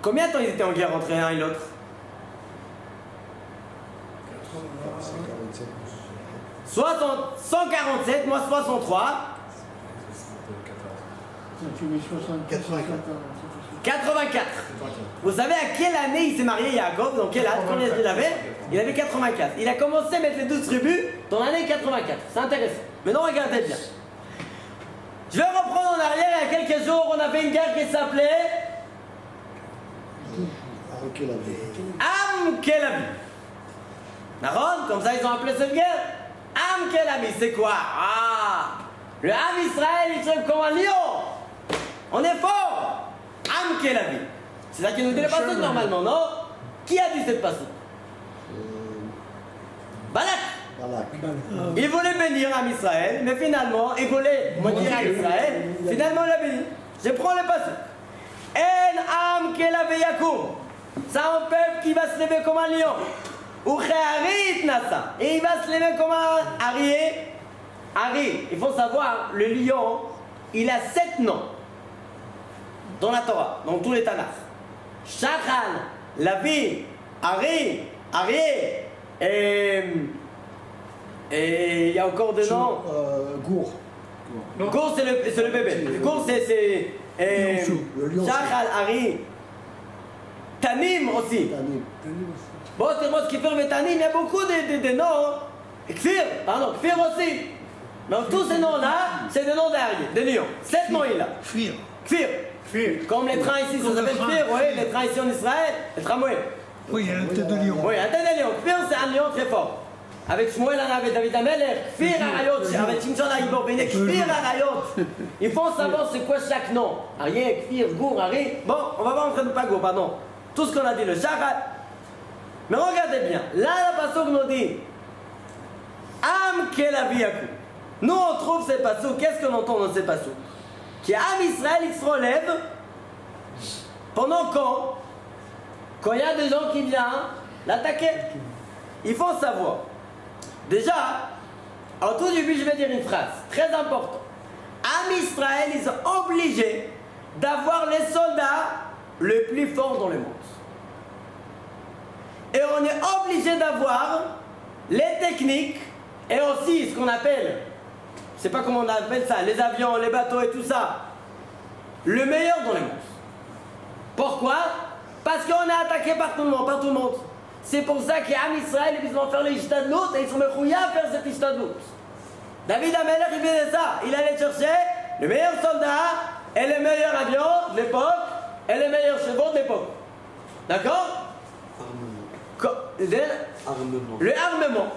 Combien de temps ils étaient en guerre entre l'un et l'autre? 147 moins 63. 84. Vous savez à quelle année il s'est marié Yaakov? Dans quel âge? Combien il avait? Il avait 84. Il a commencé à mettre les 12 tribus dans l'année 84. C'est intéressant. Maintenant, regardez bien. Je vais reprendre en arrière. Il y a quelques jours, on avait une guerre qui s'appelait Am Kelavi. D'accord? Comme ça, ils ont appelé cette guerre Am Kelavi. C'est quoi? Ah! Le Am Israël, il se trouve comme un lion. On est fort. Am Kelavi. C'est ça qui nous dit le passage normalement, non? Qui a dit cette passage? Balak. Il voulait bénir Am Israël, mais finalement, il voulait maudire Am Israël. Finalement, il a béni. Je prends le passage. En Am Kelavi Yakoum. C'est un peuple qui va se lever comme un lion. Ou Khéarit Nassa. Et il va se lever comme un arié. Ari, il faut savoir, le lion, il a 7 noms dans la Torah, dans tous les Tanakh. Shachal, Lavi, Ari, Arié, et il y a encore des noms. Gour. Gour, c'est le bébé. Gour, c'est Shachal, Ari. Tanim aussi. Bon, c'est moi ce qui fait le Tanim, il y a beaucoup de noms. Kfir, pardon, Kfir aussi. Donc tous ces noms-là, c'est des noms d'ariés, de lions. 7 noms il a. Kfir. Kfir. Comme les trains ici, ça s'appelle Kfir, oui, les trains ici en Israël, les tramways. Oui, il y a un tête de lion. Oui, un tête de lion. Kfir, c'est un lion très fort. Avec Shmuel, avec David Amelech, Kfir Arayot, avec Shimshon Aïbor, Kfir Arayot. Il faut savoir c'est quoi chaque nom. Arié, Kfir, Gour, Ari. Bon, on va voir en train de pas Gour, pardon. Tout ce qu'on a dit, le Shachar. Mais regardez bien, là, la pasuk nous dit Am Kelavi Yakou. Nous, on trouve ces pasuk. Qu'est-ce qu'on entend dans ces pasuk? Qui Am Israël, il se relève pendant quand il y a des gens qui viennent l'attaquer. Il faut savoir. Déjà, en tout début, je vais dire une phrase très importante. Am Israël, ils sont obligés d'avoir les soldats les plus forts dans le monde. Et on est obligé d'avoir les techniques et aussi ce qu'on appelle, je ne sais pas comment on appelle ça, les avions, les bateaux et tout ça, le meilleur dans le monde. Pourquoi? Parce qu'on est attaqué par tout le monde, C'est pour ça qu'Am Israël, ils vont faire les Ishtadlout et ils sont mechouillés à faire cette Ishtadlout. David Amelech, il vient de ça. Il allait chercher le meilleur soldat et le meilleur avion de l'époque et les meilleurs chevaux de l'époque. D'accord? Le armement.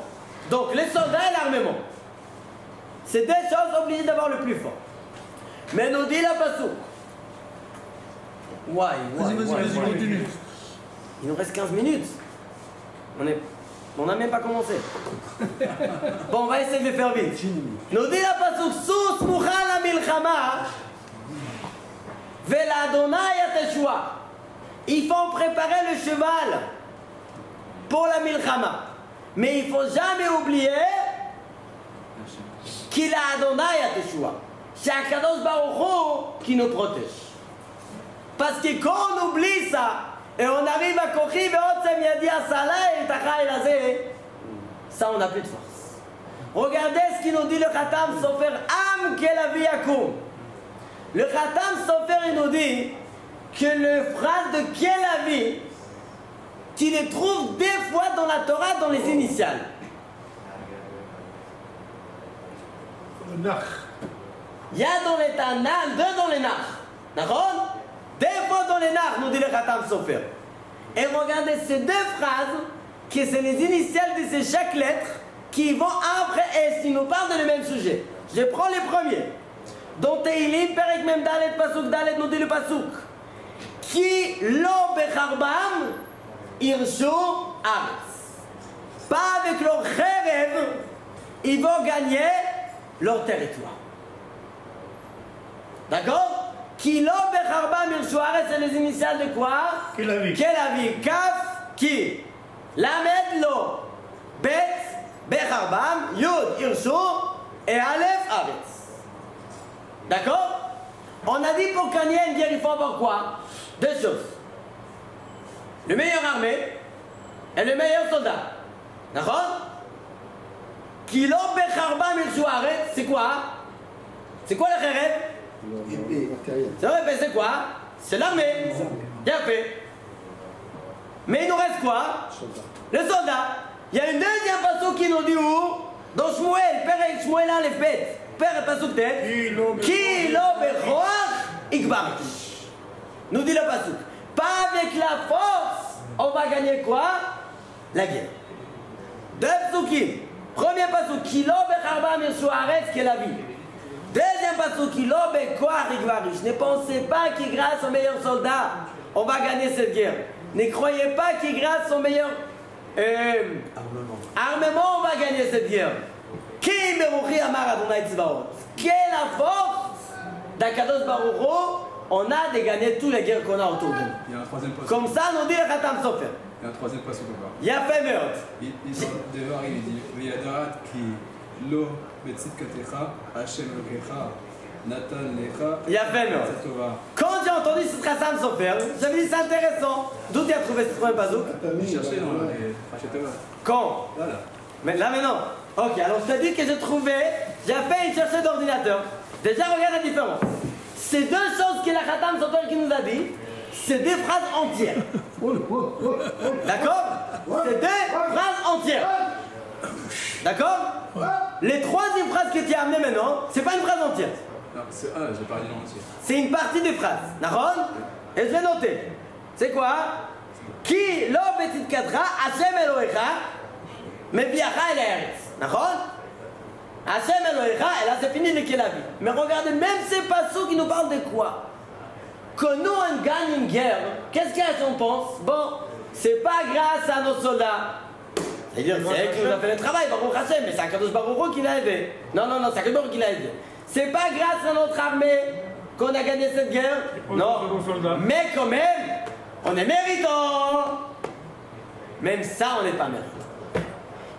Donc les soldats et l'armement. C'est deux choses obligées d'avoir le plus fort. Mais nous dit la pasuk. Vas-y, continue. Il nous reste 15 minutes. On n'a même pas commencé. Bon, on va essayer de le faire vite. Nous dit la pasuk. Sous mouchan la milchama. Vela Adonai Yateshua. Il faut préparer le cheval pour la milchama. Mais il ne faut jamais oublier qu'il a Adonai Yateshua. C'est Akadosh Baruch Hu qui nous protège. Parce que quand on oublie ça, et on arrive à Kochi, ça on n'a plus de force. Regardez ce qu'il nous dit le Khatam Sofer Am Kelavi Yakoum. Le Khatam Sofer il nous dit que le phrase de Kelavi, tu les trouves des fois dans la Torah dans les initiales. Le Nach. Il y a dans les Tanakh, deux dans les Nach. D'accord? Des fois dans les Nach, nous dit le Khatam Sofer. Et regardez ces deux phrases, qui sont les initiales de ces chaque lettre, qui vont après et qui nous parlent de le même sujet. Je prends les premiers. Dans Teilim, Perek Mem Dalet, Pasuk Dalet, nous dit le Pasuk. Qui lo becharbam, irshu aretz. Pas avec leur rêve, ils vont gagner leur territoire. D'accord? Kilo becharbam irshu aretz, c'est les initiales de quoi? Kelavi. Kelavi, kaf, ki. Lamed lo, bet, becharbam, yud, irshu, et alef, aretz. D'accord? On a dit pour gagner une guerre, il faut avoir quoi? Deux choses. Le meilleur armée et le meilleur soldat. D'accord? Kilo becharbam irshu aretz, c'est quoi? C'est quoi le khereb? C'est vrai, mais c'est quoi? C'est l'armée. Bien fait. Mais il nous reste quoi? Le soldat. Il y a une deuxième façon qui nous dit où? Dans Shmuel, Père Shmuel Aleph Bet, Père Pasuk Tet, Ki lo bechoach ikbarish. Nous dit le Pasuk. Pas avec la force, on va gagner quoi? La guerre. Deux psukim. Premier Pasuk, Ki lo becharba mirshu haaretz, qui est la vie. Deuxième Pasuk, Ki lo bechoach ikbarish. Ne pensez pas que grâce aux meilleurs soldats, on va gagner cette guerre. Ne croyez pas que grâce au meilleur armement, on va gagner cette guerre. Qui meruchi amar Adonai Tzvaot. Quelle est la force d'Akadosh Baruch Hu? On a de gagner toutes les guerres qu'on a autour de nous. Il y a un troisième passage. Comme ça, nous dit le Khatam Sofer. Il y a un troisième passage encore. Il y a fait meurtre. Il dit V'yadarat ki lo betzidkatecha Hashem Elokecha Natan lecha. Il y a fait meurtre. Quand j'ai entendu ce Khatam Sofer, j'avais dit c'est intéressant. D'où tu as trouvé ce premier bazouk? Je cherchais dans les Hacheteva. Quand? Voilà. Mais là maintenant. Ok, alors je t'ai dit que j'ai trouvé, j'ai fait une chercheuse d'ordinateur. Déjà, regarde la différence. Ces deux choses que la Khatam Sofer qui nous a dit, c'est des phrases entières. D'accord? C'est des phrases entières. D'accord? Les troisième phrases que tu as amenées maintenant, c'est pas une phrase entière. Non, c'est j'ai parlé en entier. C'est une partie des phrases. D'accord? Et je vais noter. C'est quoi? Ki lo betit katra Hashem Elohecha meviacha el haaretz. D'accord? Hashem Elohecha, et là c'est fini le Kélavi. Mais regardez, même ces passos qui nous parlent de quoi? Que nous on gagne une guerre, qu'est-ce qu'on pense? Bon, c'est pas grâce à nos soldats. C'est-à-dire, c'est elle qui nous a fait le travail, Baruch Hashem, mais c'est Akadosh Baruch Hu qui l'a aidé. Non, c'est Akadosh Baruch Hu qui l'a aidé. C'est pas grâce à notre armée qu'on a gagné cette guerre. Non, mais quand même, on est méritant. Même ça, on n'est pas méritant.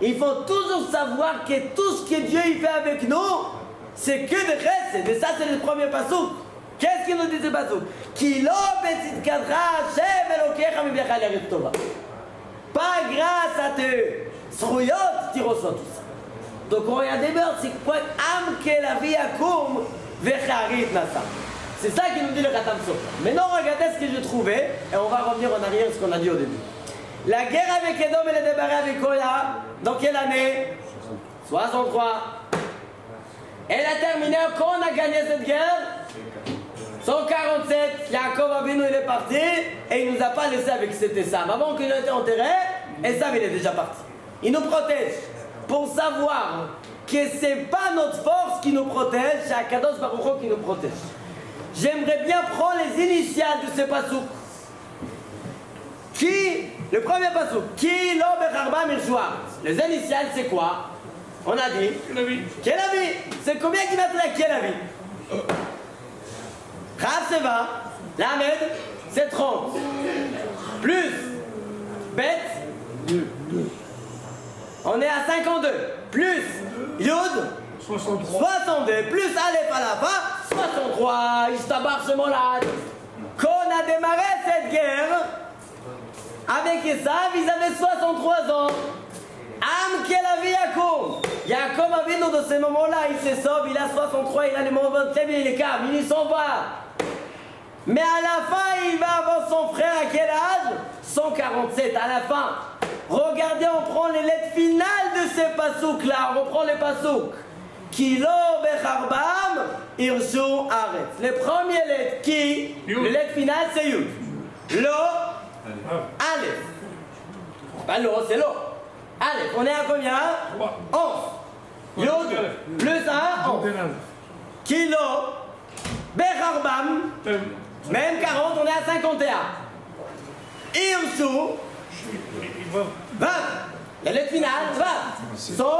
Il faut toujours savoir que tout ce que Dieu il fait avec nous, c'est que de reste. Et ça, c'est le premier passouk. Qu'est-ce qu'il nous dit ce passouk? Ki lo betit kadra Hashem Elokecha meviacha el haaretz tova. Pas grâce à tes srouyot, tu reçois tout ça. Donc, on regarde des meurtres, c'est quoi? Am ke la vie akoum vecharit nasa. C'est ça qui nous dit le Khatam Sofer. Maintenant, regardez ce que j'ai trouvé, et on va revenir en arrière à ce qu'on a dit au début. La guerre avec Edom et les débarrés avec Koya, dans quelle année? 63. Elle a terminé quand on a gagné cette guerre? 147. Yaakov Avinu il est parti et il nous a pas laissé avec cet Esav. Avant qu'il ait été enterré, Esav il est déjà parti. Il nous protège pour savoir que c'est pas notre force qui nous protège, c'est Akadosh Baruch Hu qui nous protège. J'aimerais bien prendre les initiales de ce passouk. Qui, le premier passouk, qui lo becharba mirshu haaretz. Les initiales c'est quoi? On a dit Kélavi. C'est combien qui va être Kélavi? Rav c'est 20, Lamed c'est 30, plus Bet, on est à 52, plus Yud, 62, plus Aleph à la fin, 63, Ishtabar Shemolad. Quand on a démarré cette guerre, avec Esav, ils avaient 63 ans. Am Kélavi Yaakov. Yaakov Avinu dans ces moments-là, il se sauve, il a 63, il a les moments très bien, il est calme, il s'en va. Mais à la fin, il va avoir son frère à quel âge? 147, à la fin. Regardez, on prend les lettres finales de ces pasouks-là. On reprend les pasouks. Ki lo becharbam irshu haaretz. Les premières lettres, qui? Les lettres finales, c'est Yud. Lo, Aleph. Pas Lo, c'est Lo. Aleph, on est à combien? 11. Yud, plus 1, 11. Ki lo becharbam. Même 40, on est à 51. Irshu, 20. La lettre finale, 20. So,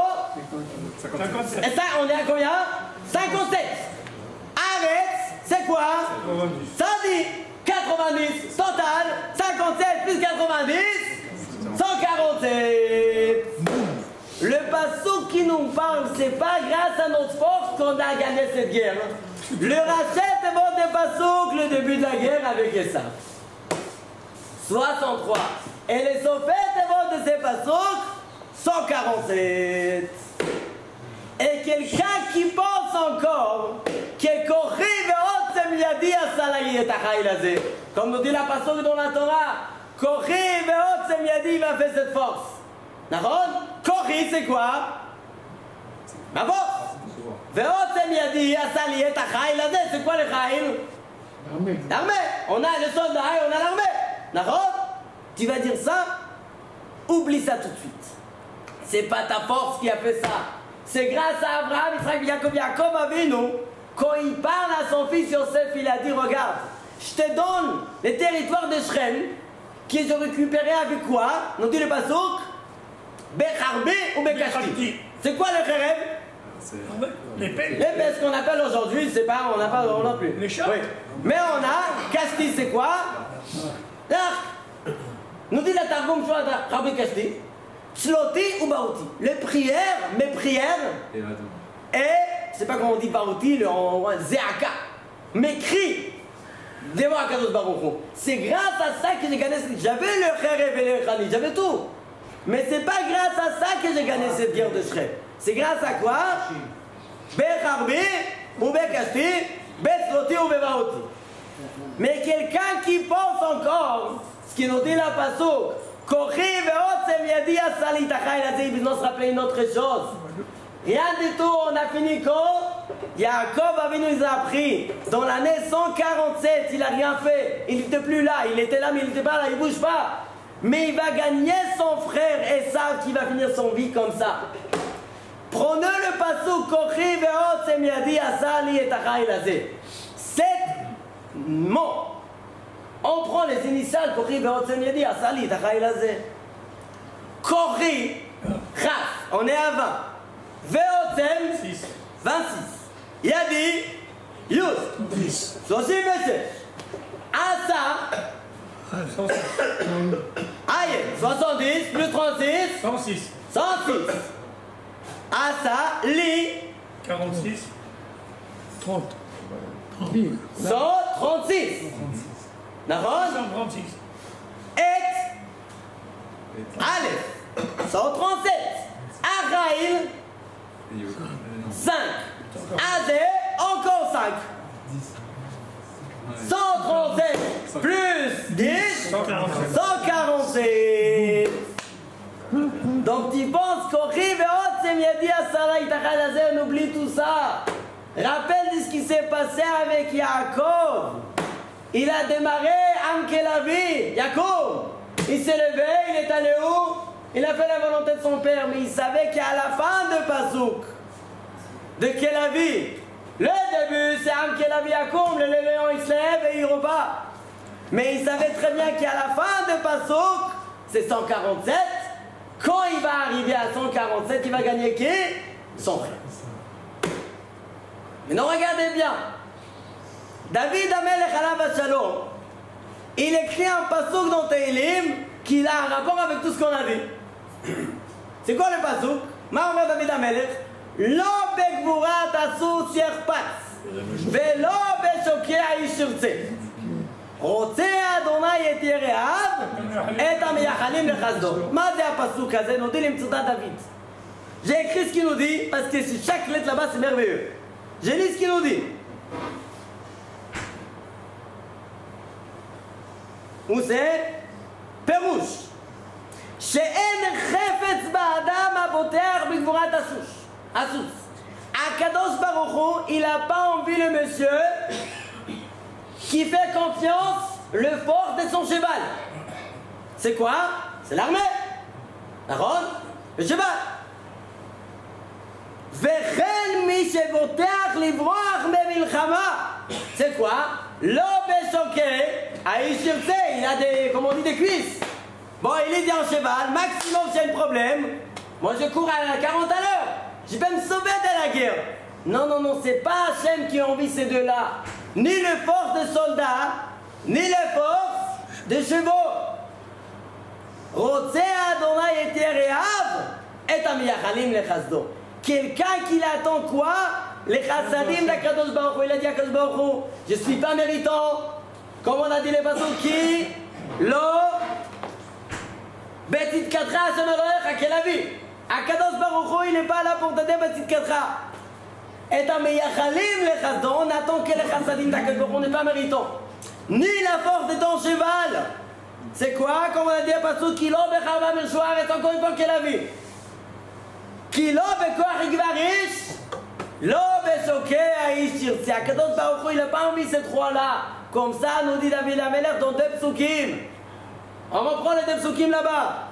et ça, on est à combien? 57. Haaretz, c'est quoi? Ça dit 90. Total, 57 plus 90, 147. Le passouk qui nous parle, c'est pas grâce à notre force qu'on a gagné cette guerre. Le rachet est bon des passouk, le début de la guerre avec Esav. 63. Et les sophètes est bon de ces passouk, 147. Et quelqu'un qui pense encore que Kochi ve'otzem yadi asalayi et achayil hazeh. Comme nous dit la passouk dans la Torah, Kochi ve'otzem yadi va faire cette force. D'accord? Kochi c'est quoi? Ma force. Ve'otzem yadi asali et achaïl azé. C'est quoi le chaïl? L'armée. On a le soldat et on a l'armée. D'accord? Tu vas dire ça? Oublie ça tout de suite. C'est pas ta force qui a fait ça. C'est grâce à Abraham, Israël, Jacob Avinu, quand il parle à son fils Yosef, il a dit, regarde, je te donne les territoires de Shrem, qu'ils ont récupérés avec quoi? On dit le pasouk, Becharbi ou Bekashti. C'est quoi le Kherev? L'épée. L'épée, ce qu'on appelle aujourd'hui, c'est pas, on n'a pas, on n'a plus. Les chats. Oui. Mais on a, Kashti, c'est quoi? L'arc. Nous dit la Targum, tu vois, Rabbi Kashti. Sloti ou Baouti. Les prières, mes prières, et, je sais pas comment on dit Baouti, Zéaka, mes cris, devant Akadosh Baruch Hu. C'est grâce à ça que j'ai gagné, j'avais le Kherev et le Khani, j'avais tout. Mais c'est pas grâce à ça que j'ai gagné cette guerre de Shrem. C'est grâce à quoi? Becharbi ou Bekashti, Besloti ou Bebaouti. Mais quelqu'un qui pense encore, ce qui nous dit la Passouk, Kochi ve'otzem yadi asali tachaïl azé, il nous rappeler une autre chose. Rien du tout, on a fini quand Yaakov Avinu nous a appris. Dans l'année 147, il n'a rien fait. Il n'était plus là, il était là mais il n'était pas là, il ne bouge pas. Mais il va gagner son frère Esav qui va finir son vie comme ça. Prenez le passouk Kochi ve'otzem yadi asali et tachaïl azé. 7 mots. On prend les initiales Kochi ve'otzem yadi asali tachaïl azé. Kochi, Chaf, on est à 20. Ve'otzem, 26. Yadi, Yus, 10. 36. Asa, Aïe, 70 plus 36, 106. 106. Asa, Li, 46. 30. 136. D'accord? 136. Et, Aleph, 137. Achaïl, 5. Azé, encore 5. 137 plus 10, 147. Donc tu penses qu'on arrive et on oublie tout ça. Rappelle ce qui s'est passé avec Yaakov. Il a démarré Ankelavi, Yaakov. Il s'est levé, il est allé où? Il a fait la volonté de son père, mais il savait qu'à la fin de Pasouk, de Kelavi, le début c'est Ankelavi Yaakov, le lion il se lève et il repart. Mais il savait très bien qu'à la fin de Pasouk, c'est 147. Quand il va arriver à 147, il va gagner qui? Son frère. Mais non, regardez bien. David Amelech Alav Shalom, il écrit un pasouk dans Tehillim qui a un rapport avec tout ce qu'on a dit. C'est quoi le pasouk? Ma omer David Amelech, Lo begvurat asus yerpatz, velo beshokeh aish yirtzeh. רוצה אדוני את יראיו, את המייחלים לחסדו. מה זה הפסוק הזה? nous dit les מצודת דוד. J'ai écrit ce qu'il nous dit, parce que chaque lettre là-bas c'est merveilleux. J'ai lu ce qu'il nous dit. Où c'est? פירוש. שאין חפץ באדם הבוטח בגבורת הסוס. הקדוש ברוך הוא, il n'a pas envie le monsieur qui fait confiance le fort de son cheval. C'est quoi? C'est l'armée. D'accord? Le cheval. וכן מי שבוטח לברוח במלחמה. C'est quoi? לא בשוקה, האיש ירצה, il a des, comme on dit, des cuisses. Bon, il est bien en cheval, maximum s'il y a un problème. Moi je cours à 40 à l'heure. Je peux me sauver de la guerre. Non, non, non, c'est pas Hachem qui a envie ces deux-là. Ni les forces de soldats, ni les forces de chevaux. רוצה אדוני את יראיו, את המייחלים לחסדו. Quelqu'un qui l'attend quoi? Les chassadim d'Akadosh Baruch Hu. Il a dit à Akadosh Baruch Hu, je ne suis pas méritant. Comme on a dit les pasuk qui? Lo Betit Katra Hashem Elohecha Kelavi. Akadosh Baruch Hu, il n'est pas là pour t'aider Betit Katra. Et à Meyachalim les chasdo, on attend que les chassadim d'Akadosh Baruch Hu, on n'est pas méritant. Ni la force de ton cheval. C'est quoi? Comme on a dit à pasuk qui lo Bechava Mirshouar, et encore une fois Kelavi. כי לא בכוח יגבריש, לא בשוקי האיש ירצה. הקדוש ברוך הוא, il n'a pas mis cette croix-là. Comme ça, nous dit David Amelech dans 2 psukim. On reprend les 2 psukim là-bas.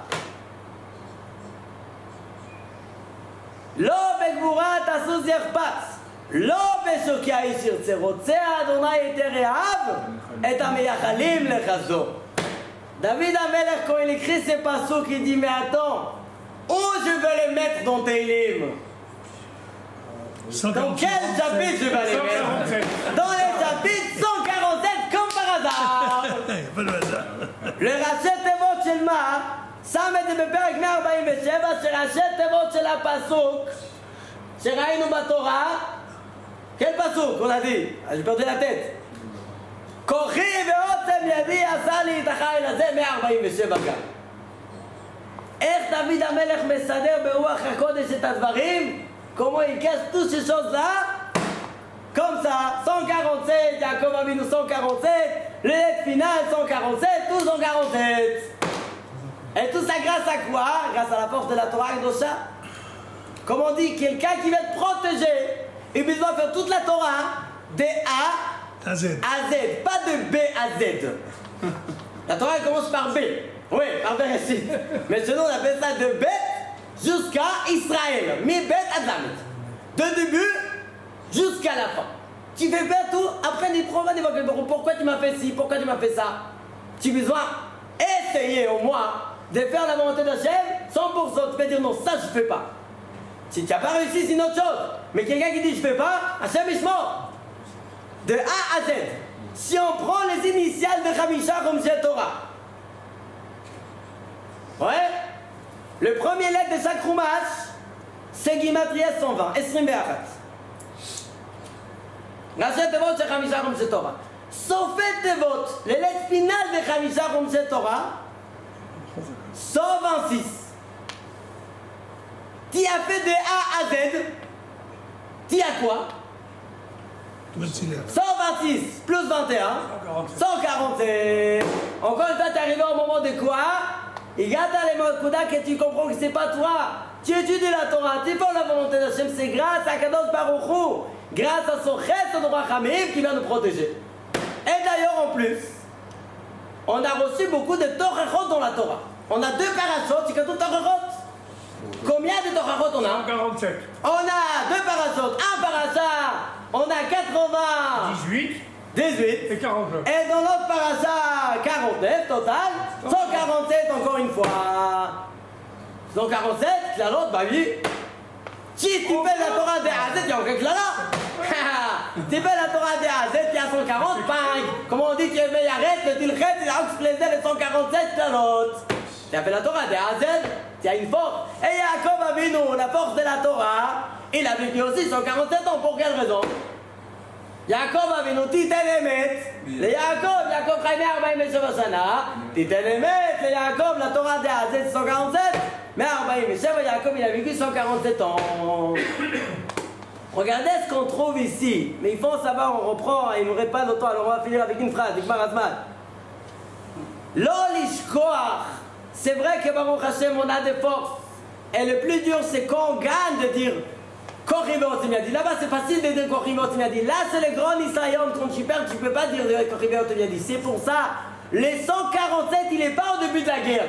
לא בגבורת הסוס יחפץ, לא בשוקי האיש ירצה. רוצה אדוני את יראיו, את המייחלים לחסדו. David Amelech, quand il écrit ces passages, il dit, mais attends, où je vais les mettre dans Teilim? Dans quel chapitre je vais les mettre? Dans les chapitres 147, comme par hasard. Le rachet tevot של מה, שם את זה בפרק 147, שראשי תיבות של הפסוק שראינו בתורה, quel פסוק? On a dit, j'ai perdu la tête. כוחי ועוצם ידי עשה לי את החיל הזה 147 כאן. איך דוד המלך מסדר ברוח הקודש את הדברים? כמו יקש tous ces choses-là, comme ça, 147, Jacob Avinu 147, le lettre finale 147, tout 147. Et tout ça grâce à quoi? Grâce à la force de la Torah Kedosha. Comme on dit, quelqu'un qui veut être protégé, il doit faire toute la Torah de A à Z, pas de B à Z. La Torah commence par B, oui, par Bereshit. Mais sinon on appelle ça de Bet jusqu'à Israël, mi Bet à Damed. De début jusqu'à la fin. Tu fais faire tout, après les problèmes d'évoquer pourquoi tu m'as fait ci, pourquoi tu m'as fait ça. Tu as besoin d'essayer au moins de faire la volonté d'Hachem 100%. Tu peux dire non, ça je fais pas. Si tu n'as pas réussi, c'est une autre chose. Mais quelqu'un qui dit je fais pas, Hachem est mort. De A à Z. Si on prend les initiales de Chamisha comme c'est Torah. Ouais. Le premier lettre de chaque Chumash, c'est Gimatria 120. Esrim Be'achat. Rachet Tevot c'est Chamisha comme c'est Torah. Sofet Tevot, les lettres finales de Chamisha comme c'est Torah, 126. Tu as fait de A à Z. Tu as quoi? 126 plus 21, 147. Encore une fois, tu es arrivé au moment de quoi? Il y a dans les mots que tu comprends que c'est pas toi. Tu étudies la Torah, tu fais la volonté d'Hachem, c'est grâce à Kadosh Baruch Hu, grâce à son chesed de Rachamim qui vient nous protéger. Et d'ailleurs, en plus, on a reçu beaucoup de Torahot dans la Torah. On a 2 parachutes, c'est que tout Torahot. Combien de Torahot on a? 47. On a 2 parachutes, un parachat. On a 80, 18 et 49. Et dans l'autre paracha, 49 total, 147 encore une fois. 147, la l'autre, bah oui. Si tu fais la Torah de A à Z, il y a aucun là. Tu fais la Torah de A à Z, il y a 140, comme on dit, tu es meilleur, le tilchet, il a explosé les 147, la l'autre. Tu as fait la Torah de A à Z, tu as une force. Et Jacob Avinu, la force de la Torah, il a vécu aussi 147 ans. Pour quelle raison? Jacob Avinu, Titel Emet, le Jacob חי 147 שנה, Titel Emet, le Jacob, la Torah de A à Z 147, 147, Jacob il a vécu 147 ans. Regardez ce qu'on trouve ici, mais il faut savoir, on reprend, il ne nous répète autant, alors on va finir avec une phrase, Igmar Azman. Lo lishkoach. C'est vrai que Baruch Hashem, on a des forces. Et le plus dur, c'est quand on gagne de dire Korrivé Otimiadi. Là-bas, c'est facile de dire Korrivé Otimiadi. Là, c'est le grand Israël. Quand tu perds, tu ne peux pas dire Korrivé Otimiadi. C'est pour ça, les 147, il n'est pas au début de la guerre.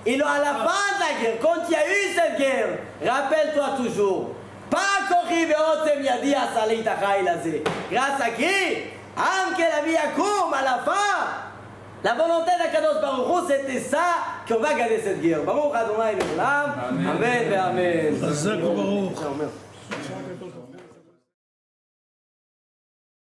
Il est à la fin de la guerre. Quand il y a eu cette guerre, rappelle-toi toujours. Pas Korrivé Otimiadi à Salih Tachaïl Azé. Grâce à qui? Am Kelavi Yakoum à la fin. La volonté d'Akadosh Baruch Hu, c'était ça qu'on va gagner cette guerre. Baruch Adonai Le'olam. Amen et Amen. Baruch.